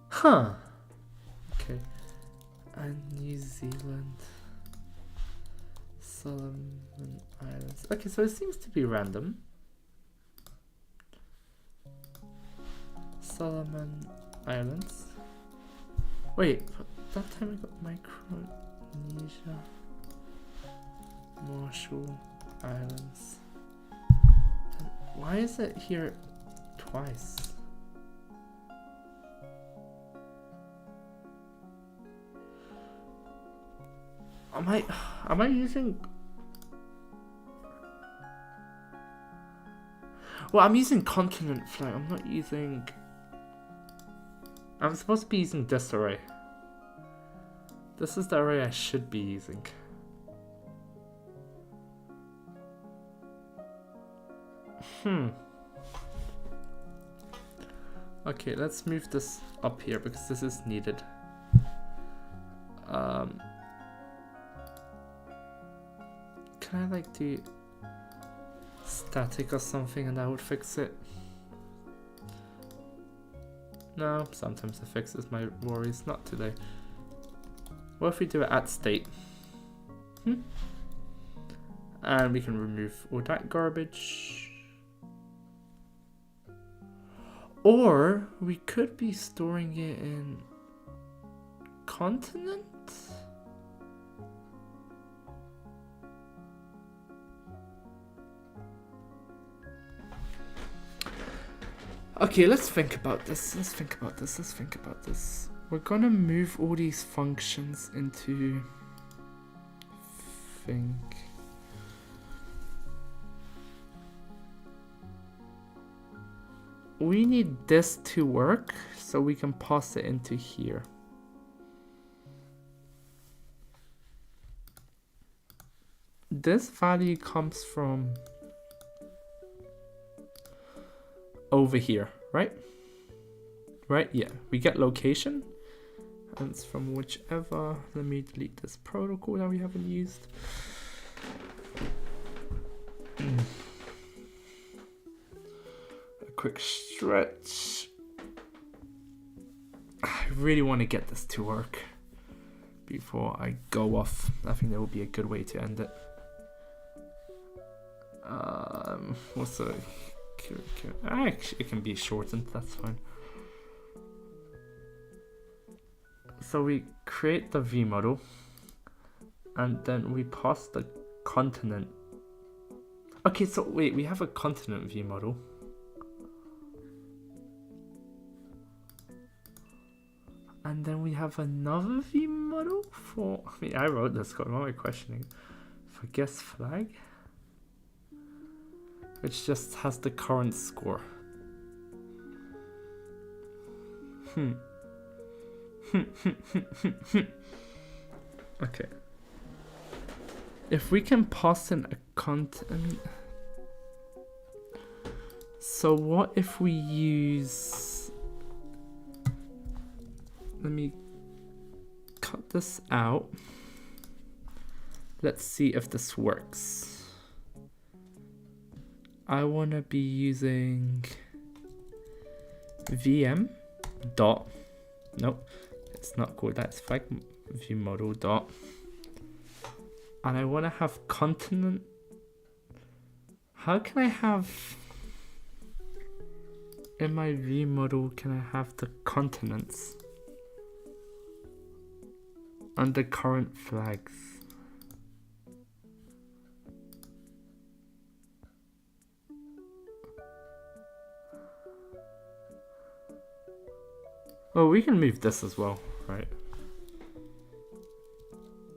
Huh. Okay. And New Zealand, Solomon Islands. Okay, so it seems to be random. Solomon Islands. Wait, that time we got Micronesia, Marshall Islands. Then why is it here twice? Am I using? Well, I'm using continent flag. I'm not using. I'm supposed to be using this array. This is the array I should be using. Okay, let's move this up here because this is needed. Can I like do static or something and that would fix it? No, sometimes it fixes my worries. Not today. What if we do it at state? And we can remove all that garbage. Or we could be storing it in continent? Okay, let's think about this. Let's think about this. We're gonna move all these functions into think. We need this to work so we can pass it into here. This value comes from over here, right? Right, yeah. We get location. And it's from whichever. Let me delete this protocol that we haven't used. A quick stretch. I really want to get this to work before I go off. I think that would be a good way to end it. What's the... Actually, it can be shortened, that's fine. So we create the V model and then we pass the continent. Okay, so wait, we have a continent V model. And then we have another V model for, I mean, I wrote this code, what am I questioning? For guest flag? Which just has the current score. Okay. If we can pass in a content. So what if we use... Let me cut this out. Let's see if this works. I want to be using VM dot, nope, it's not called that, it's flag view model dot, and I want to have continent. How can I have, in my view model, can I have the continents under current flags? Well, we can move this as well, right?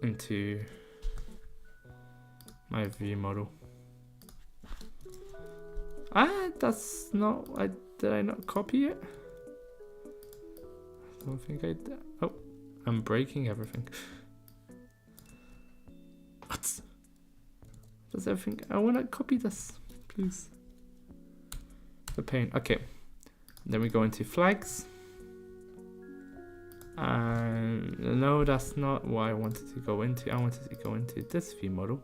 Into my view model. That's not, did I not copy it? I don't think I did. Oh, I'm breaking everything. What? Does everything, I want to copy this, please. The pain, okay. Then we go into flags. And no, that's not what I wanted to go into. I wanted to go into this view model.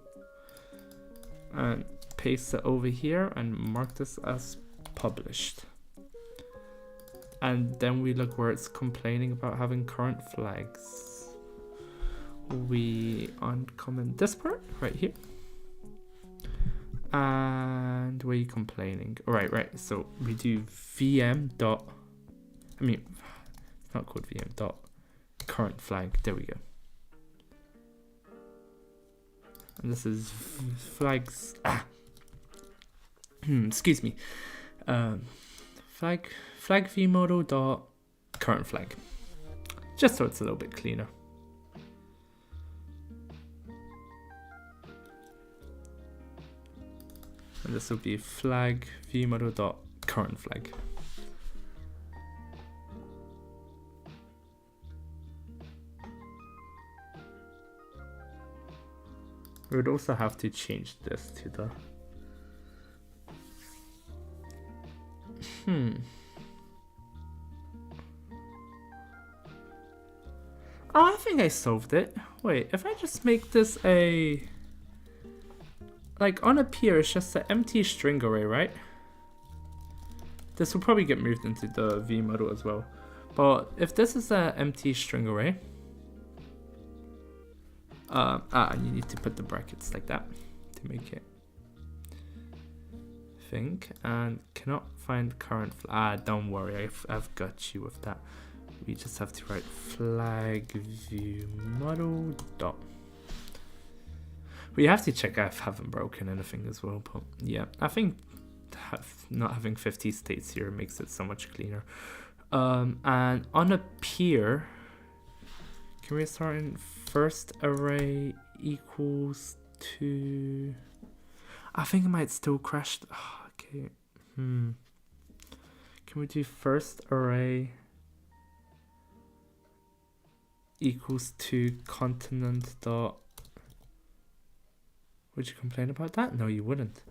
And paste it over here and mark this as published. And then we look where it's complaining about having current flags. We uncomment this part right here. And where are you complaining? Right. So we do VM dot, it's not called VM dot current flag. There we go. And this is flags. Excuse me. Flag vmodel dot current flag. Just so it's a little bit cleaner. And this will be flag vmodel dot current flag. We would also have to change this to the Oh, I think I solved it. Wait, if I just make this a, like on a peer, it's just an empty string array, right? This will probably get moved into the V model as well. But if this is an empty string array, and you need to put the brackets like that to make it think, and cannot find current don't worry, I've got you with that. We just have to write flag view model dot. We have to check I haven't broken anything as well, but yeah, I think not having 50 states here makes it so much cleaner. And on a peer, can we start in first array equals to, I think it might still crash. Okay. Can we do first array equals to continent dot, would you complain about that? No, you wouldn't.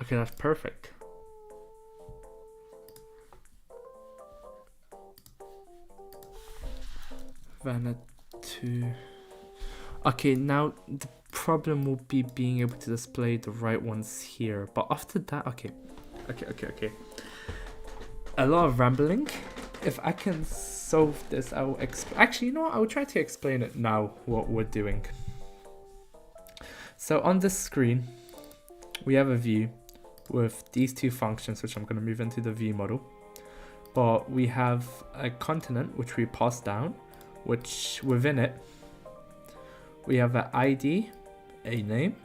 Okay, that's perfect. Vanna 2. Okay, now the problem will be being able to display the right ones here. But after that, okay. A lot of rambling. If I can solve this, I will actually, you know what? I will try to explain it now, what we're doing. So on this screen, we have a view with these two functions, which I'm going to move into the view model. But we have a continent, which we pass down, which within it, we have an ID, a name,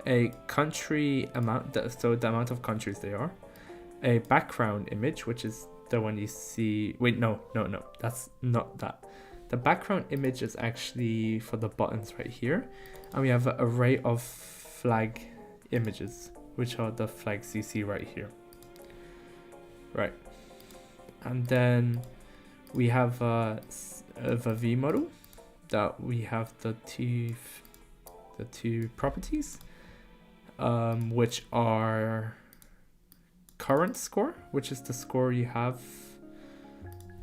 a country amount, so the amount of countries they are, a background image, which is the one you see. Wait, no, that's not that. The background image is actually for the buttons right here. And we have an array of flag images, which are the flags you see right here. Right. And then we have a V model that we have the two properties, which are current score, which is the score you have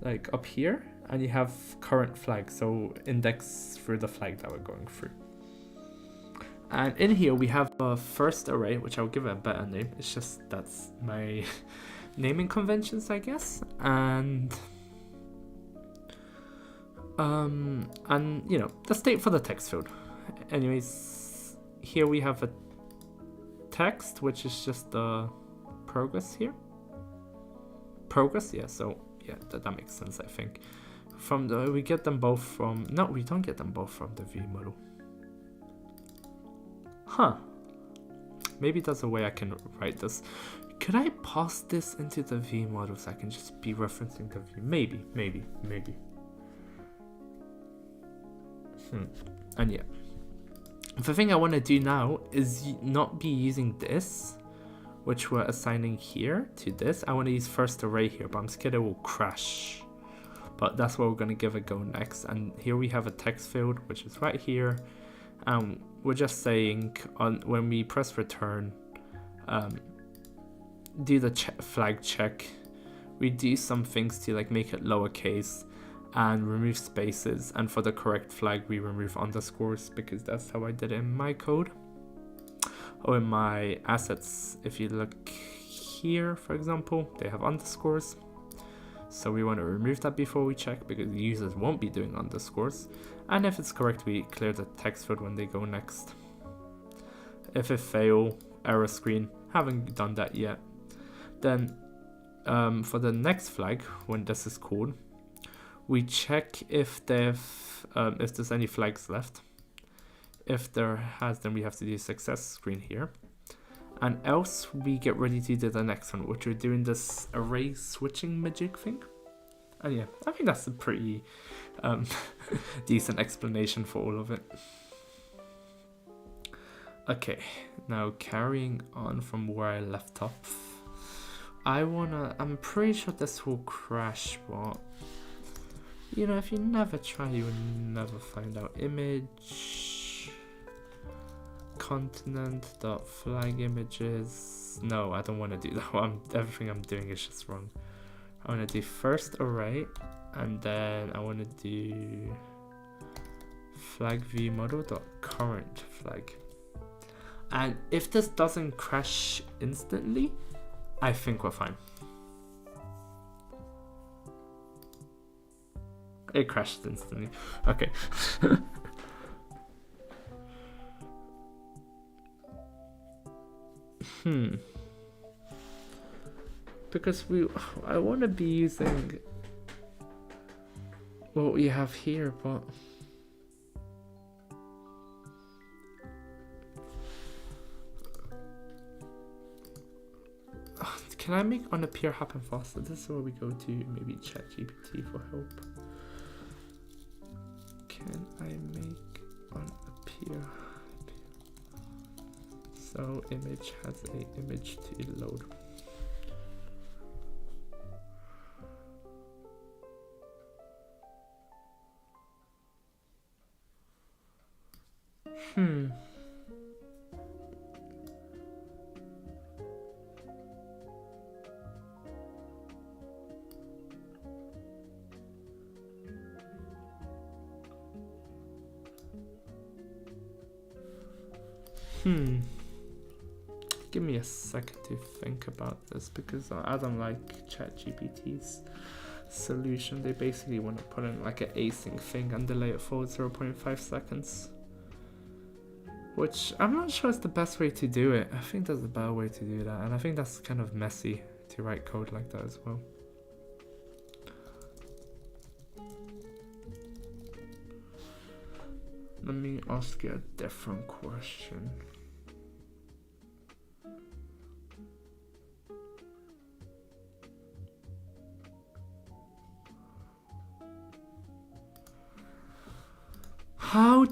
like up here, and you have current flag, so index for the flag that we're going through. And in here we have a first array, which I'll give it a better name. It's just that's my naming conventions, I guess. And you know, the state for the text field. Anyways, here we have a text, which is just the progress here. Progress, yeah. So yeah, that makes sense, I think. From the we get them both from. No, we don't get them both from the view model. Huh. Maybe there's a way I can write this. Could I pass this into the V model so I can just be referencing the view? Maybe. And yeah. The thing I want to do now is not be using this, which we're assigning here to this. I want to use first array here, but I'm scared it will crash. But that's what we're going to give a go next. And here we have a text field, which is right here. We're just saying when we press return, do the flag check. We do some things to like make it lowercase and remove spaces. And for the correct flag, we remove underscores because that's how I did it in my code. Or in my assets, if you look here, for example, they have underscores. So we want to remove that before we check because the users won't be doing underscores. And if it's correct, we clear the text field when they go next. If it fail, error screen, haven't done that yet. Then for the next flag, when this is called, we check if there's any flags left. If there has, then we have to do success screen here. And else we get ready to do the next one, which we're doing this array switching magic thing. And yeah, I think that's a pretty decent explanation for all of it. Okay, now carrying on from where I left off. I'm pretty sure this will crash, but you know, if you never try, you will never find out. Image continent.flag images. No, I don't want to do that one. Everything I'm doing is just wrong. I want to do first array, and then I want to do flag view model.current flag. And if this doesn't crash instantly, I think we're fine. It crashed instantly. Okay. Because I want to be using what we have here, but can I make unappear happen faster? This is where we go to maybe ChatGPT for help. Can I make unappear? So image has a image to load. Give me a second to think about this, because I don't like ChatGPT's solution. They basically want to put in like an async thing and delay it for 0.5 seconds. Which I'm not sure is the best way to do it. I think there's a better way to do that, and I think that's kind of messy to write code like that as well. Let me ask you a different question. How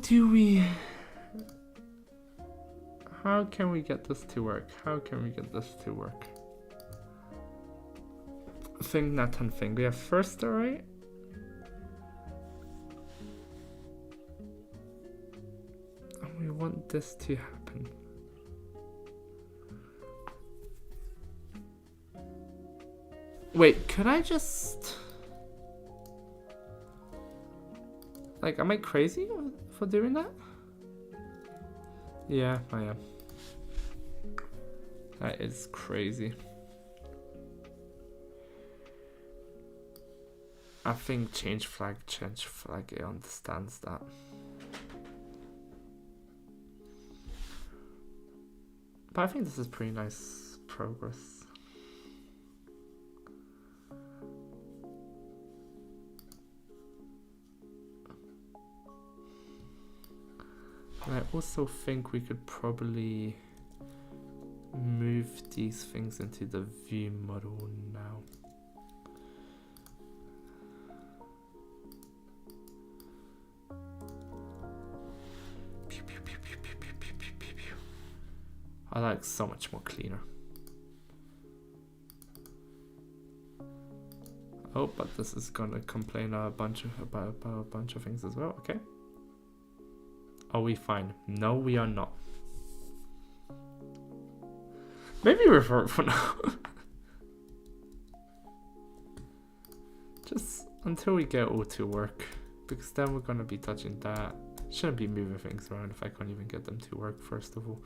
can we get this to work? Thing, not one thing. We have first array. And we want this to happen. Wait, could I just... Like, am I crazy for doing that? Yeah, I am. That is crazy. I think change flag, it understands that. But I think this is pretty nice progress. And I also think we could probably move these things into the view model now. I like so much more cleaner. Oh, but this is gonna complain about a bunch of things as well. Okay. Are we fine? No, we are not. Maybe revert for now. Just until we get all to work, because then we're gonna be touching that. Shouldn't be moving things around if I can't even get them to work, first of all.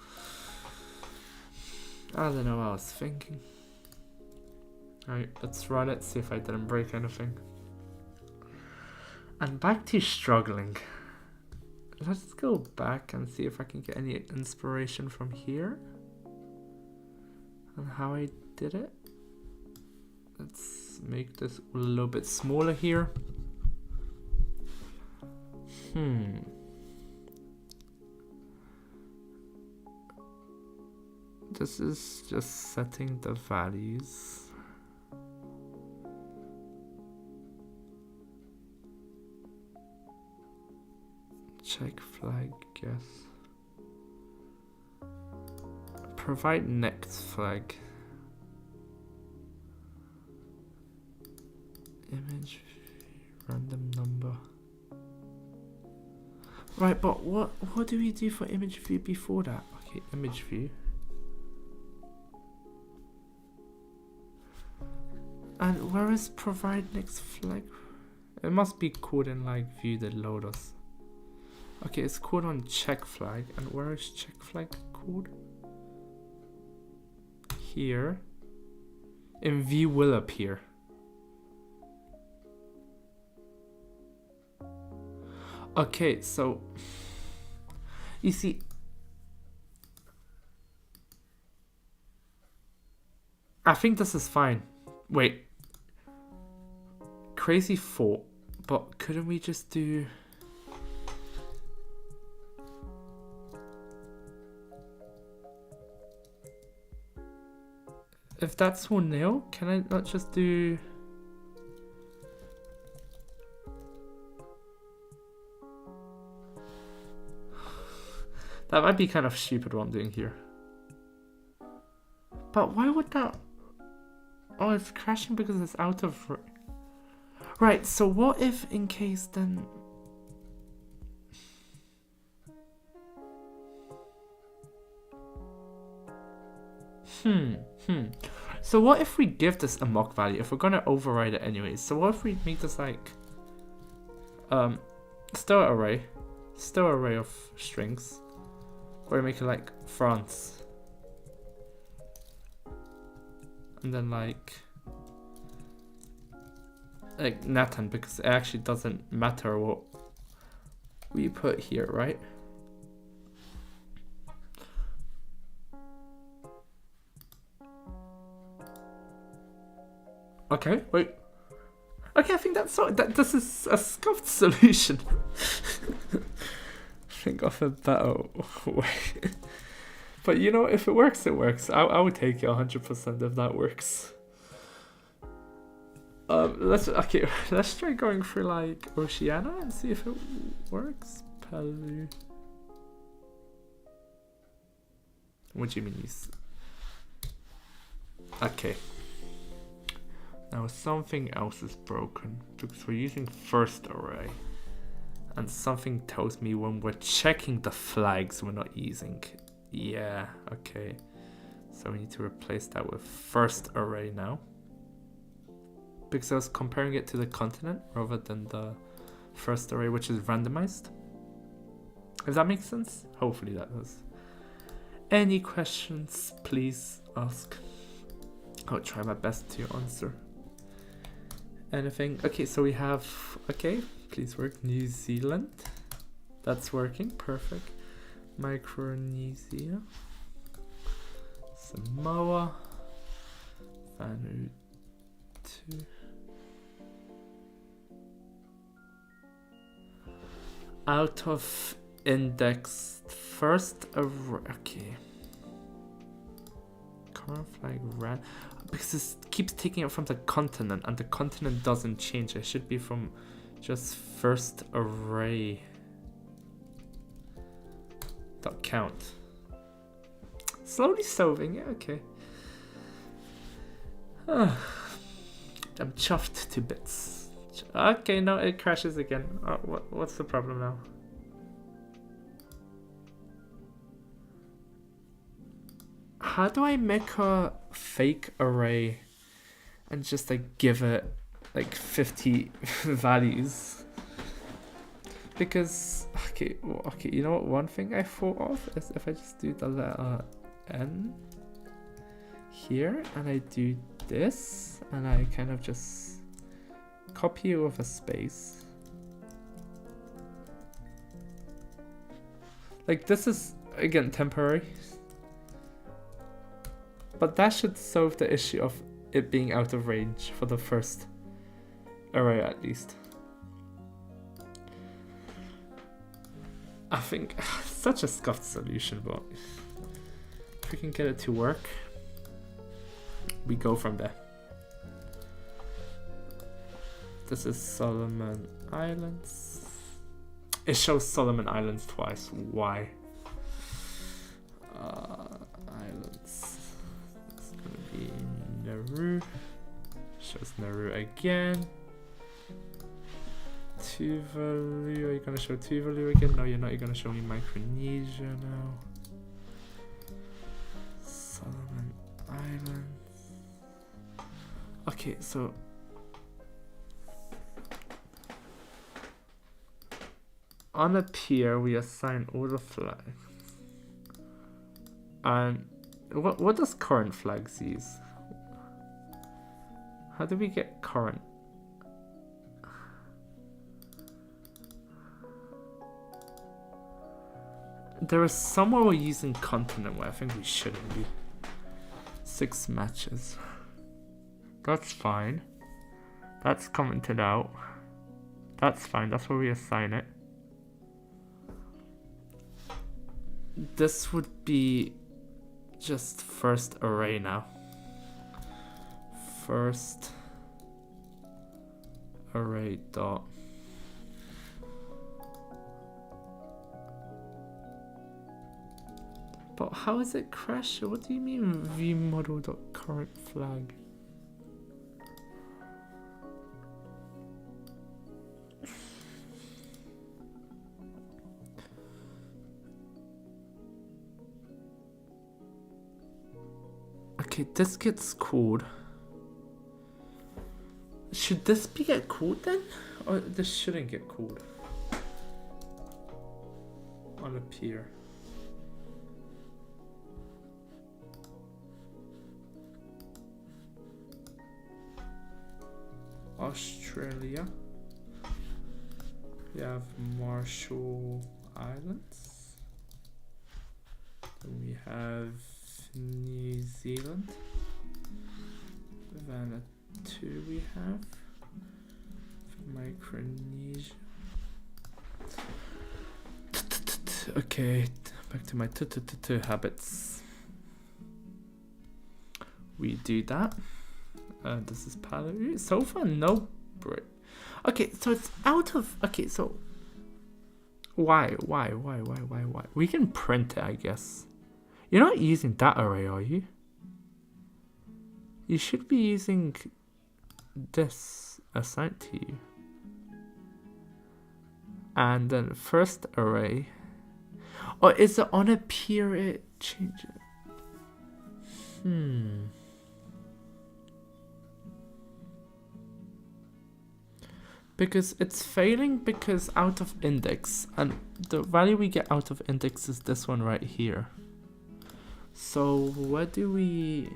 I don't know what I was thinking. Alright, let's run it, see if I didn't break anything. And back to struggling. Let's go back and see if I can get any inspiration from here. And how I did it. Let's make this a little bit smaller here. This is just setting the values. Check flag, yes. Provide next flag. Image random number. Right, but what do we do for image view before that? Okay, image view. And where is provide next flag? It must be called in like view that load us. Okay, it's called on check flag. And where is check flag called? Here. In view will appear. Okay, so you see, I think this is fine. Wait, crazy thought, but couldn't we just do? If that's all nil, can I not just do? That might be kind of stupid what I'm doing here. But why would that? Oh, it's crashing because it's out of... Right, so what if in case then... So what if we give this a mock value, if we're gonna override it anyways? So what if we make this like... still array of strings. Or make it like France. And then like Nathan, because it actually doesn't matter what we put here, right? Okay, wait. Okay, I think that's this is a scuffed solution. Think of a better way. But you know, if it works, it works. I would take it 100% if that works. Let's try going for like Oceania and see if it works. Palu. What do you mean? Okay. Now something else is broken because we're using first array. And something tells me when we're checking the flags, we're not using. Yeah, okay. So we need to replace that with first array now. Because I was comparing it to the continent rather than the first array, which is randomized. If that makes sense? Hopefully that does. Any questions, please ask. I'll try my best to answer. Anything? Okay, so we have, okay, please work. New Zealand. That's working, perfect. Micronesia. Samoa. Vanuatu. Out of index first array. Okay. Current flag ran. Because it keeps taking it from the continent and the continent doesn't change. It should be from just first array. Dot count. Slowly solving, yeah, okay. I'm chuffed to bits. Okay, no, it crashes again. What's the problem now? How do I make a fake array and just like give it like 50 values? Because okay, you know what? One thing I thought of is if I just do the letter N here and I do this and I kind of just copy it with a space. Like this is again temporary, but that should solve the issue of it being out of range for the first array at least. I think such a scuffed solution, but if we can get it to work, we go from there. This is Solomon Islands. It shows Solomon Islands twice. Why? Islands. It's gonna be Nauru. Shows Nauru again. Tuvalu. Are you gonna show Tuvalu again? No, you're not. You're gonna show me Micronesia now. Solomon Islands. Okay, so on a pier we assign all the flags. And what does current flags use? How do we get current? There is somewhere we're using continent where I think we shouldn't be. 6 matches. That's fine. That's commented out. That's fine. That's where we assign it. This would be just first array now. First array dot. But how is it crash? What do you mean vmodel.current flag? Okay, this gets called. Should this be get called then? Or this shouldn't get called? On a pier. Australia. We have Marshall Islands. Then we have New Zealand. Vanuatu we have. Micronesia. Okay, back to my habits. We do that. This is Palau. So far, no break. Okay, so it's out of. Okay, so why? We can print it, I guess. You're not using that array, are you? You should be using this assigned to you. And then first array. Or is it on a pier? It changes. Because it's failing because out of index, and the value we get out of index is this one right here. So where do we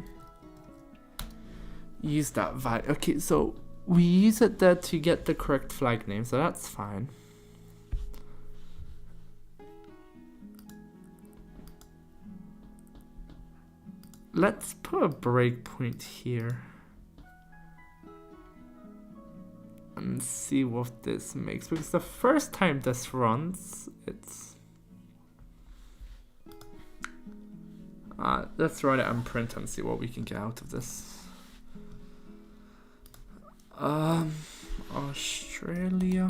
use that value? Okay, so we use it there to get the correct flag name, so that's fine. Let's put a breakpoint here. And see what this makes, because the first time this runs, it's let's run it and print and see what we can get out of this. Australia.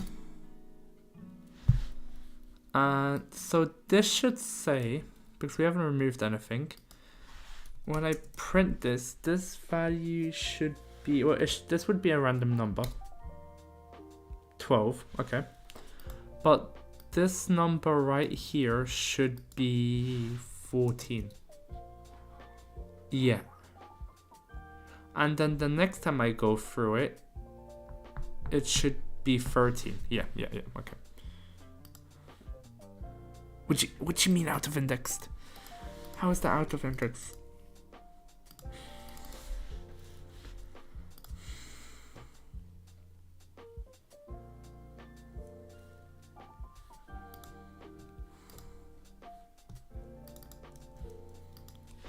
So this should say, because we haven't removed anything, when I print this, this value should be, well, this would be a random number. 12, okay. But this number right here should be 14. Yeah. And then the next time I go through it, it should be 13. Yeah, okay. What you mean out of indexed? How is that out of index?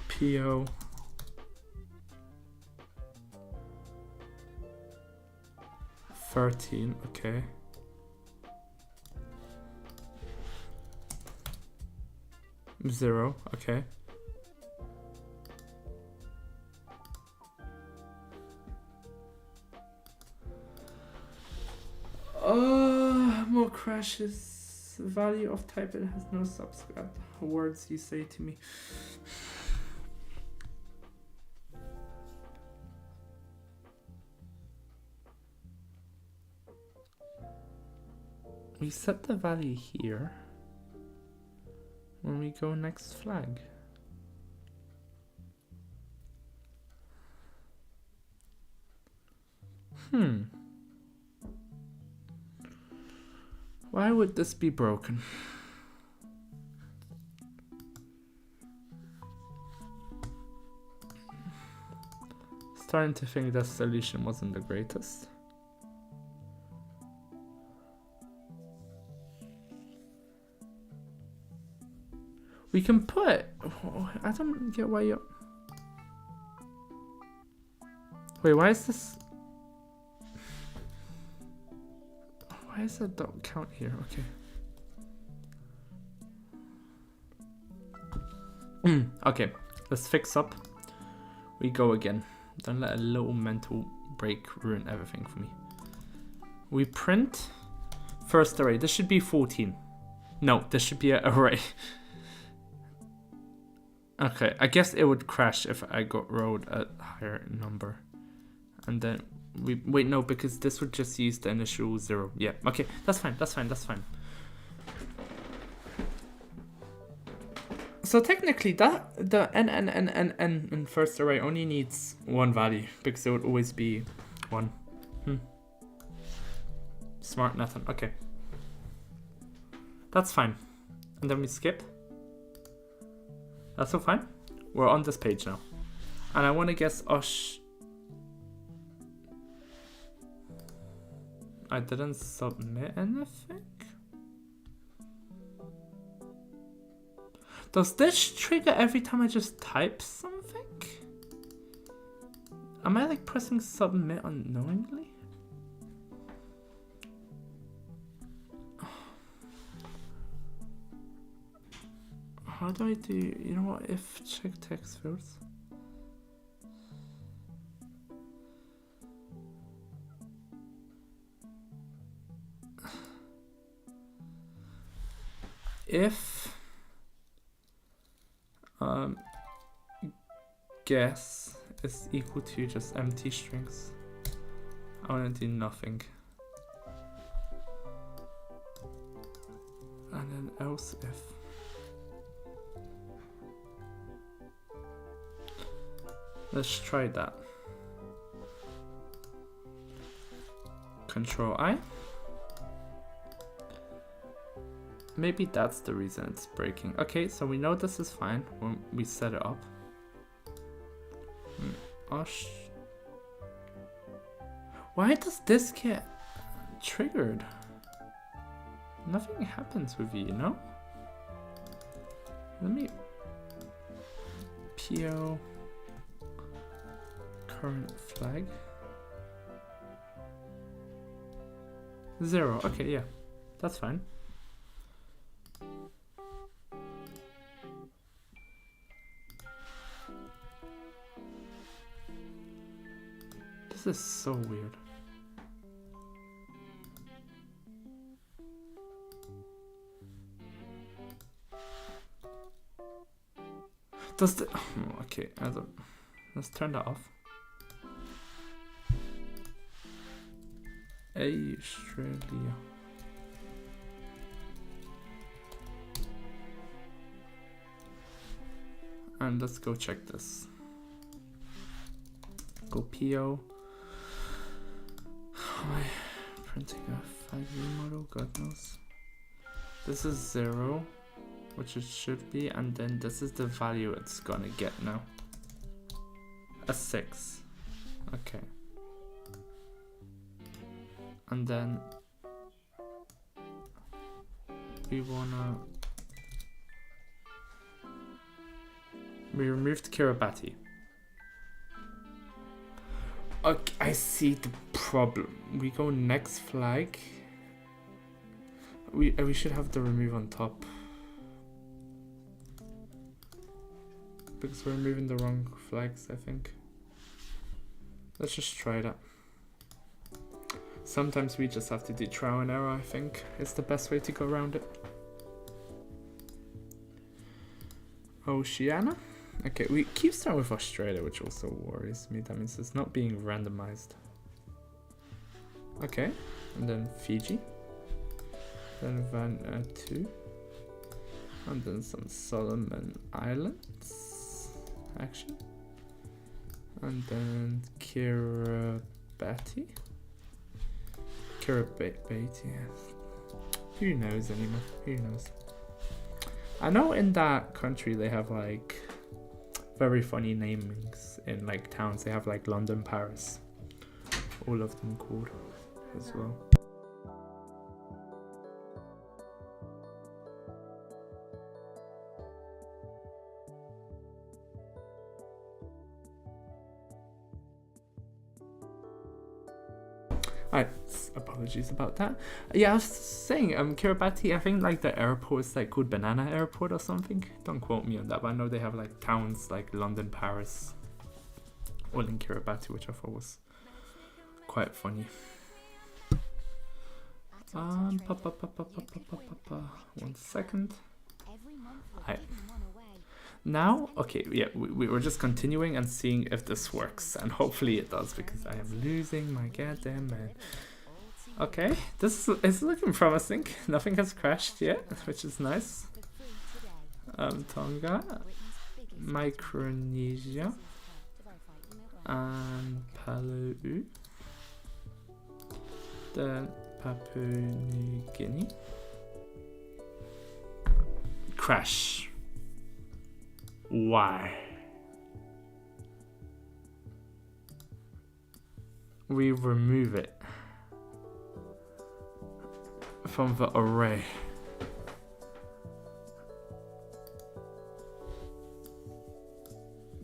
PO. $13, okay. $0, okay. More crashes. Value of type it has no subscript. Words you say to me. We set the value here when we go next flag. Why would this be broken? Starting to think the solution wasn't the greatest. We can put, I don't get why you're, wait, why is this, why is that dot count here? Okay. Okay, let's fix up. We go again. Don't let a little mental break ruin everything for me. We print first array. This should be 14. No, this should be an array. Okay, I guess it would crash if I got rolled a higher number. And then we, wait, no, because this would just use the initial 0. Yeah, okay, that's fine. So technically that, the n in first array only needs one value because it would always be 1. Smart Nathan, okay. That's fine. And then we skip. That's all fine. We're on this page now. And I want to guess Osh. I didn't submit anything. Does this trigger every time I just type something? Am I like pressing submit unknowingly? How do I do, you know what, if check text fields? If guess is equal to just empty strings, I want to do nothing. And then else if. Let's try that. Control I. Maybe that's the reason it's breaking. Okay, so we know this is fine when we set it up. Why does this get triggered? Nothing happens with you, no? Let me PO current flag 0. Okay, yeah, that's fine. This is so weird. Does the okay? Let's turn that off. Australia. And let's go check this. Go PO. Am I printing a 5V model? God knows. This is 0, which it should be, and then this is the value it's gonna get now. A 6. Okay. And then we removed Kiribati. Okay, I see the problem. We go next flag. We should have the remove on top. Because we're removing the wrong flags, I think. Let's just try that. Sometimes we just have to do trial and error, I think. It's the best way to go around it. Oceania? Okay, we keep starting with Australia, which also worries me. That means it's not being randomized. Okay, and then Fiji. Then Vanuatu. And then some Solomon Islands, actually. And then Kiribati. Who knows anymore? Who knows? I know in that country they have like very funny namings in like towns. They have like London, Paris, all of them called as well. Alright, apologies about that. Yeah, I was saying, Kiribati, I think like the airport is like called Banana Airport or something. Don't quote me on that, but I know they have like towns like London, Paris, all in Kiribati, which I thought was quite funny. One second. Alright. Now, okay, yeah, we were just continuing and seeing if this works, and hopefully it does, because I am losing my goddamn mind. Okay, this is looking promising. Nothing has crashed yet, which is nice. Tonga, Micronesia, and Palau, then Papua New Guinea. Crash. Why? We remove it from the array.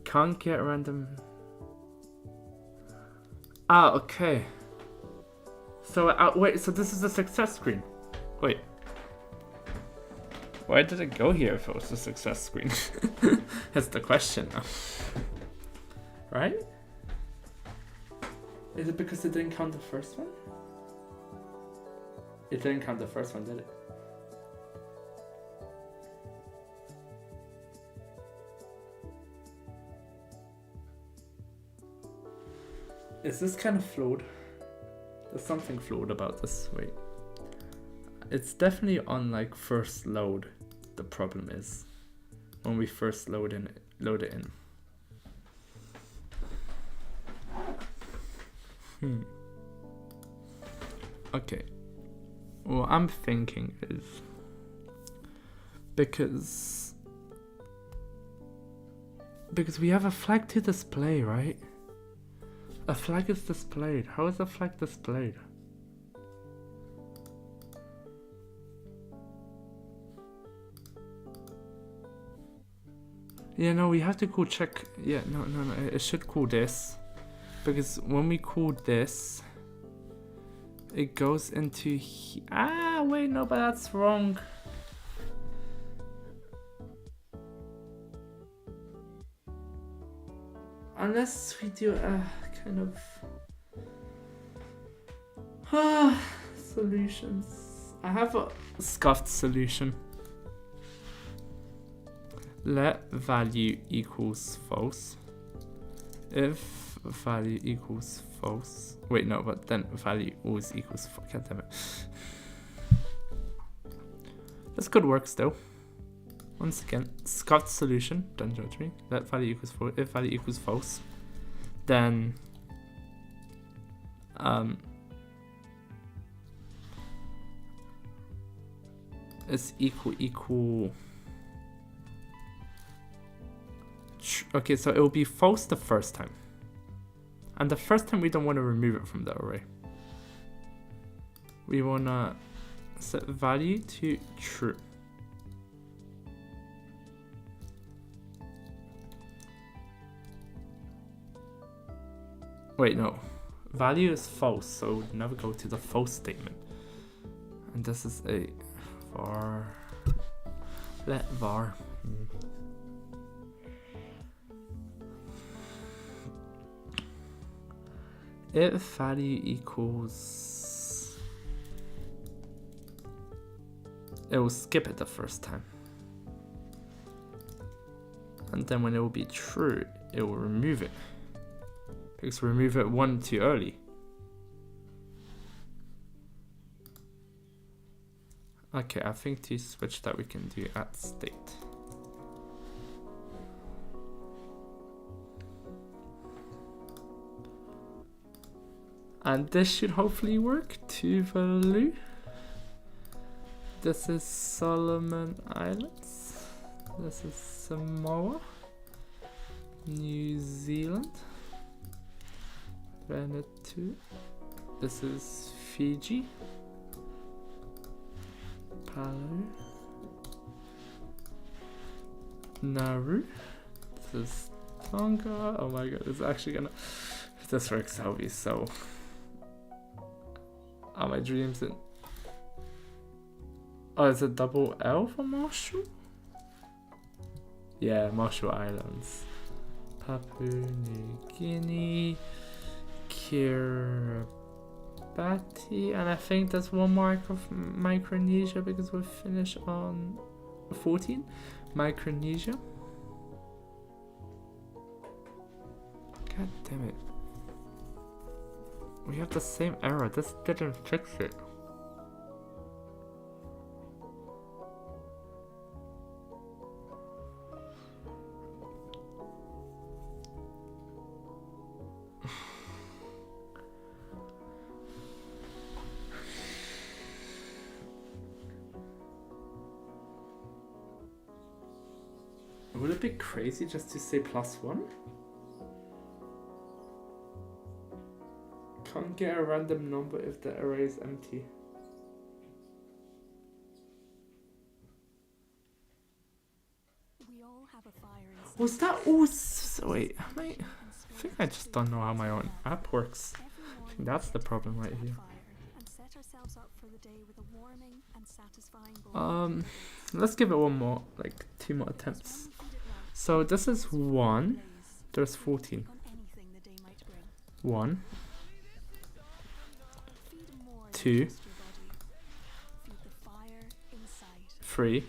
Can't get random. Ah, okay. So wait, so this is a success screen. Wait. Why did it go here if it was a success screen? That's the question now. Right? Is it because it didn't count the first one? It didn't count the first one, did it? Is this kind of flawed? There's something flawed about this. Wait. It's definitely on like first load. The problem is when we first load it in. Okay. What I'm thinking is because we have a flag to display, right? A flag is displayed. How is a flag displayed? Yeah, no, we have to call check. Yeah, no, it should call this. Because when we call this, it goes into wait, no, but that's wrong. Unless we do a kind of solutions. I have a scuffed solution. Let value equals false. If value equals false. Wait, no, but then value always equals. God damn it. That's good work still. Once again, Scott's solution. Don't judge me. Let value equals false. If value equals false, then it's equal. Okay, so it will be false the first time. And the first time we don't want to remove it from the array. We want to set value to true. Wait, no. Value is false, so never go to the false statement. And this is a var. Let var. If value equals, it will skip it the first time. And then when it will be true, it will remove it. Because remove it one too early. Okay, I think to switch that we can do at state. And this should hopefully work. Tuvalu. This is Solomon Islands. This is Samoa. New Zealand. Vanuatu. This is Fiji. Palau. Nauru. This is Tonga. Oh my god, it's actually gonna. If this works, I'll be so. Are my dreams in? Oh, it's a double L for Marshall? Yeah, Marshall Islands. Papua New Guinea. Kiribati. And I think there's one mark of Micronesia because we'll finish on 14. Micronesia. God damn it. We have the same error. This didn't fix it. Would it be crazy just to say +1? Can't get a random number if the array is empty. We all have a fire inside. Was that all? Wait, I think I just don't know how my own app works. I think that's the problem right here. Let's give it one more, like 2 more attempts. So this is 1. There's 14. 1. 2. 3.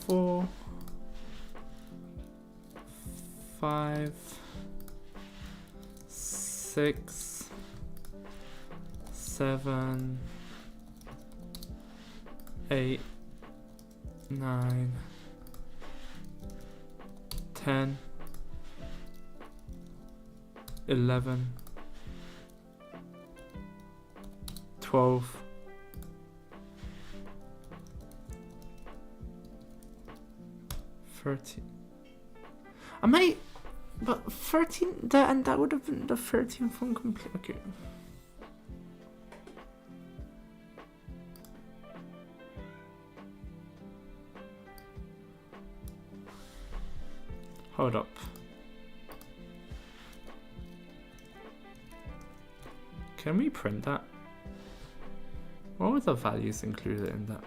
4. 5. 6. 7. 8. 9. 10. 11. 12. 13. I might, but 13, and that would have been the 13th one complete. Okay. Hold up. Can we print that? What were the values included in that?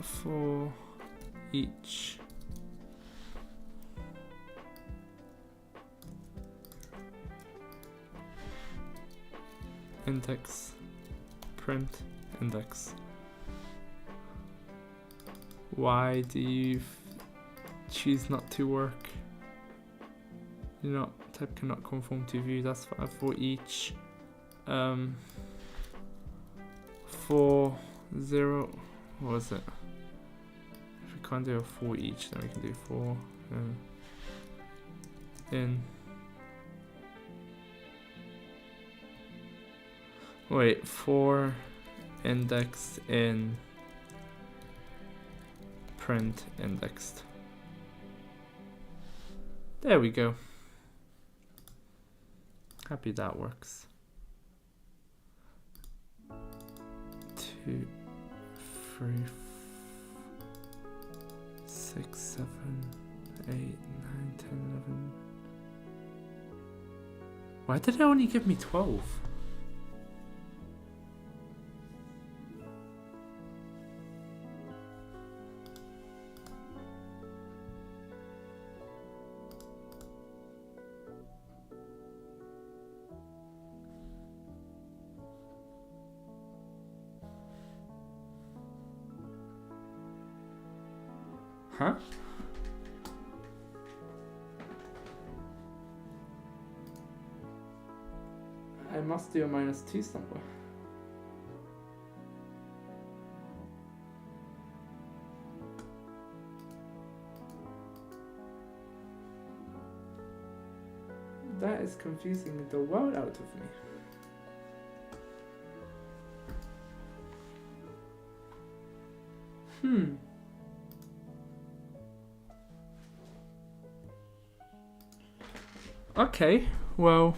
For each index print index. Why do you choose not to work? You know, type cannot conform to view. That's for each. For 0, what was it? If we can't do a for each, then we can do for in. Wait, for index in print indexed. There we go. Happy that works. 2, 3, 6, 7, 8, 9, 10, 11. Why did it only give me 12? Huh? I must do a -2 somewhere. That is confusing the world out of me. Okay, well.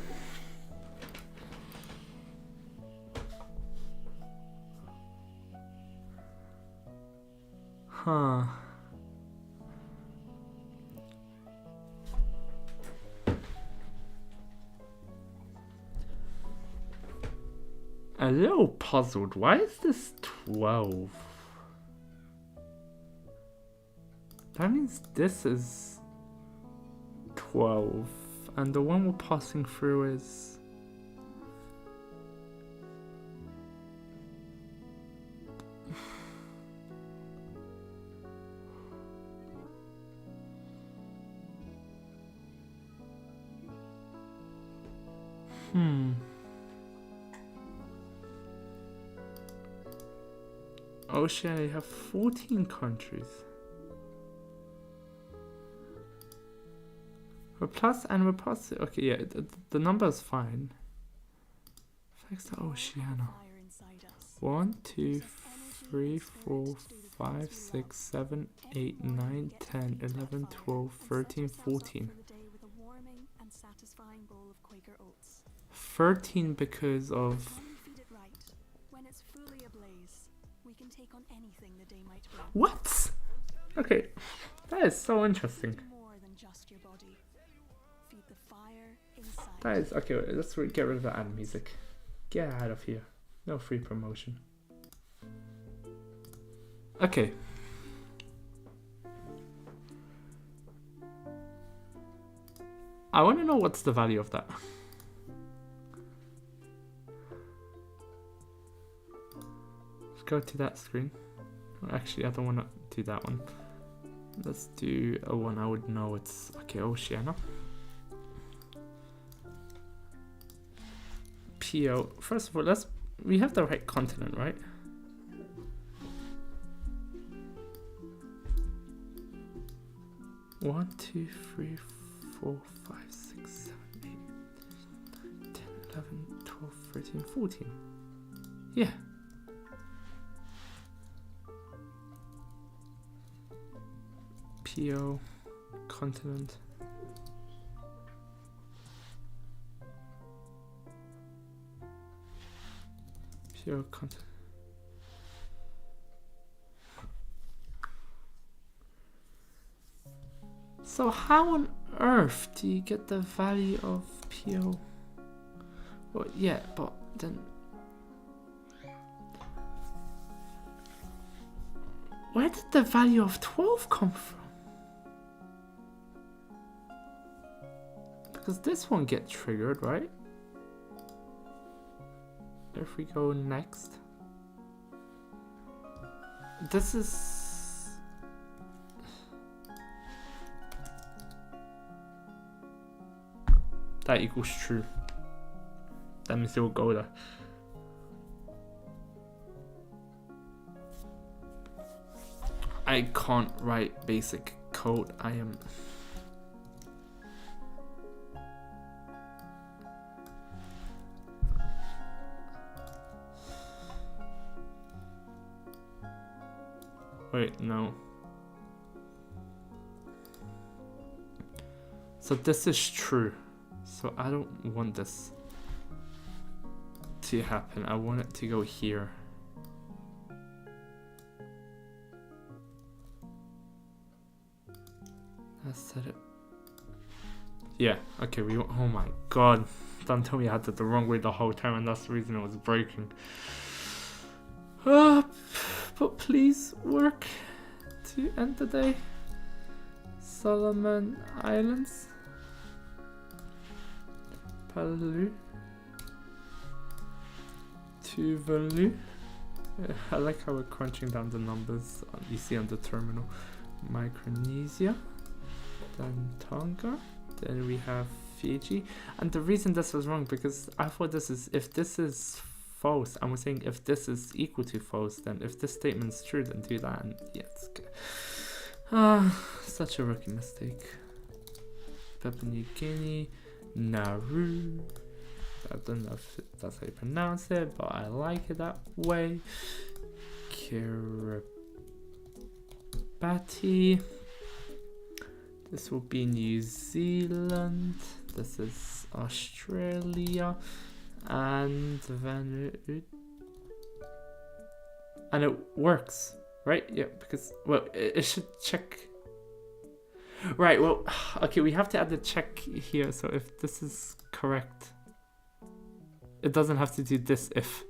Huh. A little puzzled. Why is this 12? That means this is 12. And the one we're passing through is... Oceania, you have 14 countries. We're plus and we're positive. Okay, yeah, the number is fine. Fix the Oceania. 1, 2, 3, 4, 5, 6, 7, 8, 9, 10, 11, 12, 13, 14. 13 because of... What? Okay, that is so interesting. That is... Okay, wait, let's get rid of the ad music. Get out of here. No free promotion. Okay. I want to know what's the value of that. Let's go to that screen. Actually, I don't want to do that one. Let's do a one I would know. It's okay, Oceania. PO. First of all, we have the right continent, right? One, 2, 3, 4, 5, 6, 7, 8, 10, 11, 12, 13, 14. Yeah. PO, continent. PO, continent. So how on earth do you get the value of PO? Well, yeah, but then... Where did the value of 12 come from? Because this won't get triggered, right? If we go next. this is... That equals true. That means it will go there. I can't write basic code. I am... Wait, no. So this is true. So I don't want this to happen. I want it to go here. I said it. Yeah, okay, we... Oh my god. Don't tell me I had it the wrong way the whole time and that's the reason it was breaking. But please work to end the day. Solomon Islands. Palu. Tuvalu. I like how we're crunching down the numbers you see on the terminal. Micronesia. Then Tonga. Then we have Fiji. And the reason this was wrong because I thought this is, if this is false, and we're saying if this is equal to false, then if this statement's true, then do that. And yeah, it's good. Such a rookie mistake. Papua New Guinea. Nauru. I don't know if that's how you pronounce it, but I like it that way. Kiribati. This will be New Zealand. This is Australia. And Vanuatu. And it works, right? Yeah, because, well, it should check. Right, well, okay, we have to add the check here. So if this is correct, it doesn't have to do this if.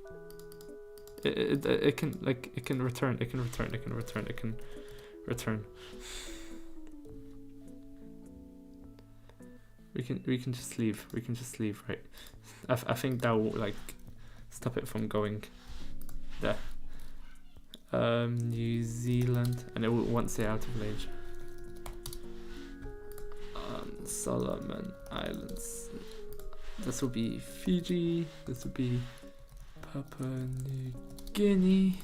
It can, like, it can return, it can return, it can return, it can return. We can just leave. We can just leave, right? I think that will like stop it from going there. New Zealand, and it will once say out of range. Solomon Islands. This will be Fiji. This will be Papua New Guinea.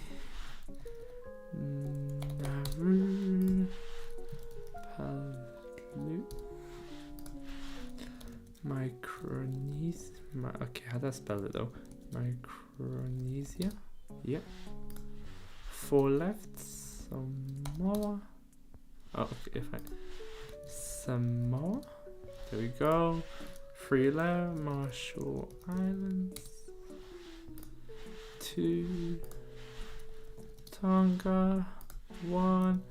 Nauru. Palu. Micronesia. Okay, how do I spell it though? Micronesia. Yep. 4 left. Samoa. Oh, okay, fine. Samoa. There we go. 3 left. Marshall Islands. 2. Tonga. 1.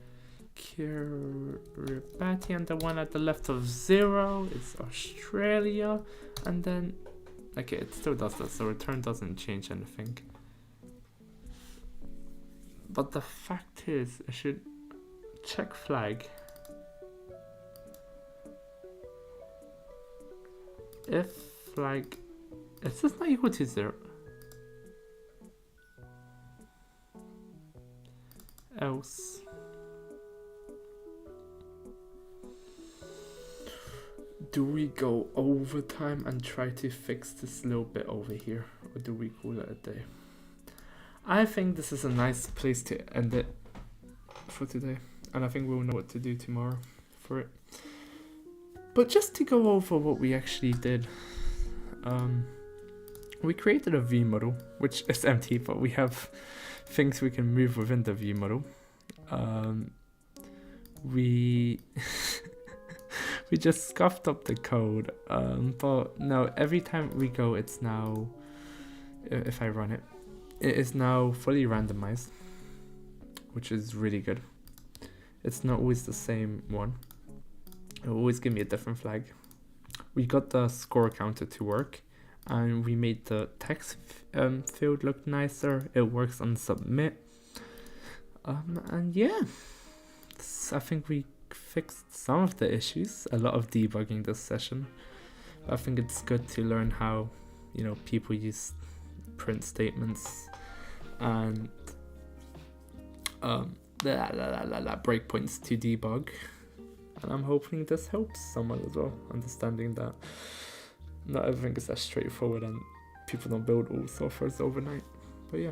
Kiribati, and the one at the left of 0 is Australia, and then okay, it still does that, so return doesn't change anything. But the fact is, I should check flag if flag is this not equal to 0, else. Do we go overtime and try to fix this little bit over here, or do we call it a day? I think this is a nice place to end it for today, and I think we'll know what to do tomorrow for it. But just to go over what we actually did, we created a view model, which is empty, but we have things we can move within the view model. We we just scuffed up the code, but no, every time we go, it's now, if I run it, it is now fully randomized, which is really good. It's not always the same one. It will always give me a different flag. We got the score counter to work, and we made the text field look nicer. It works on submit. And yeah, I think we fixed some of the issues. A lot of debugging this session. I think it's good to learn how, you know, people use print statements, and breakpoints to debug. And I'm hoping this helps someone as well, understanding that not everything is that straightforward and people don't build all softwares overnight. But yeah,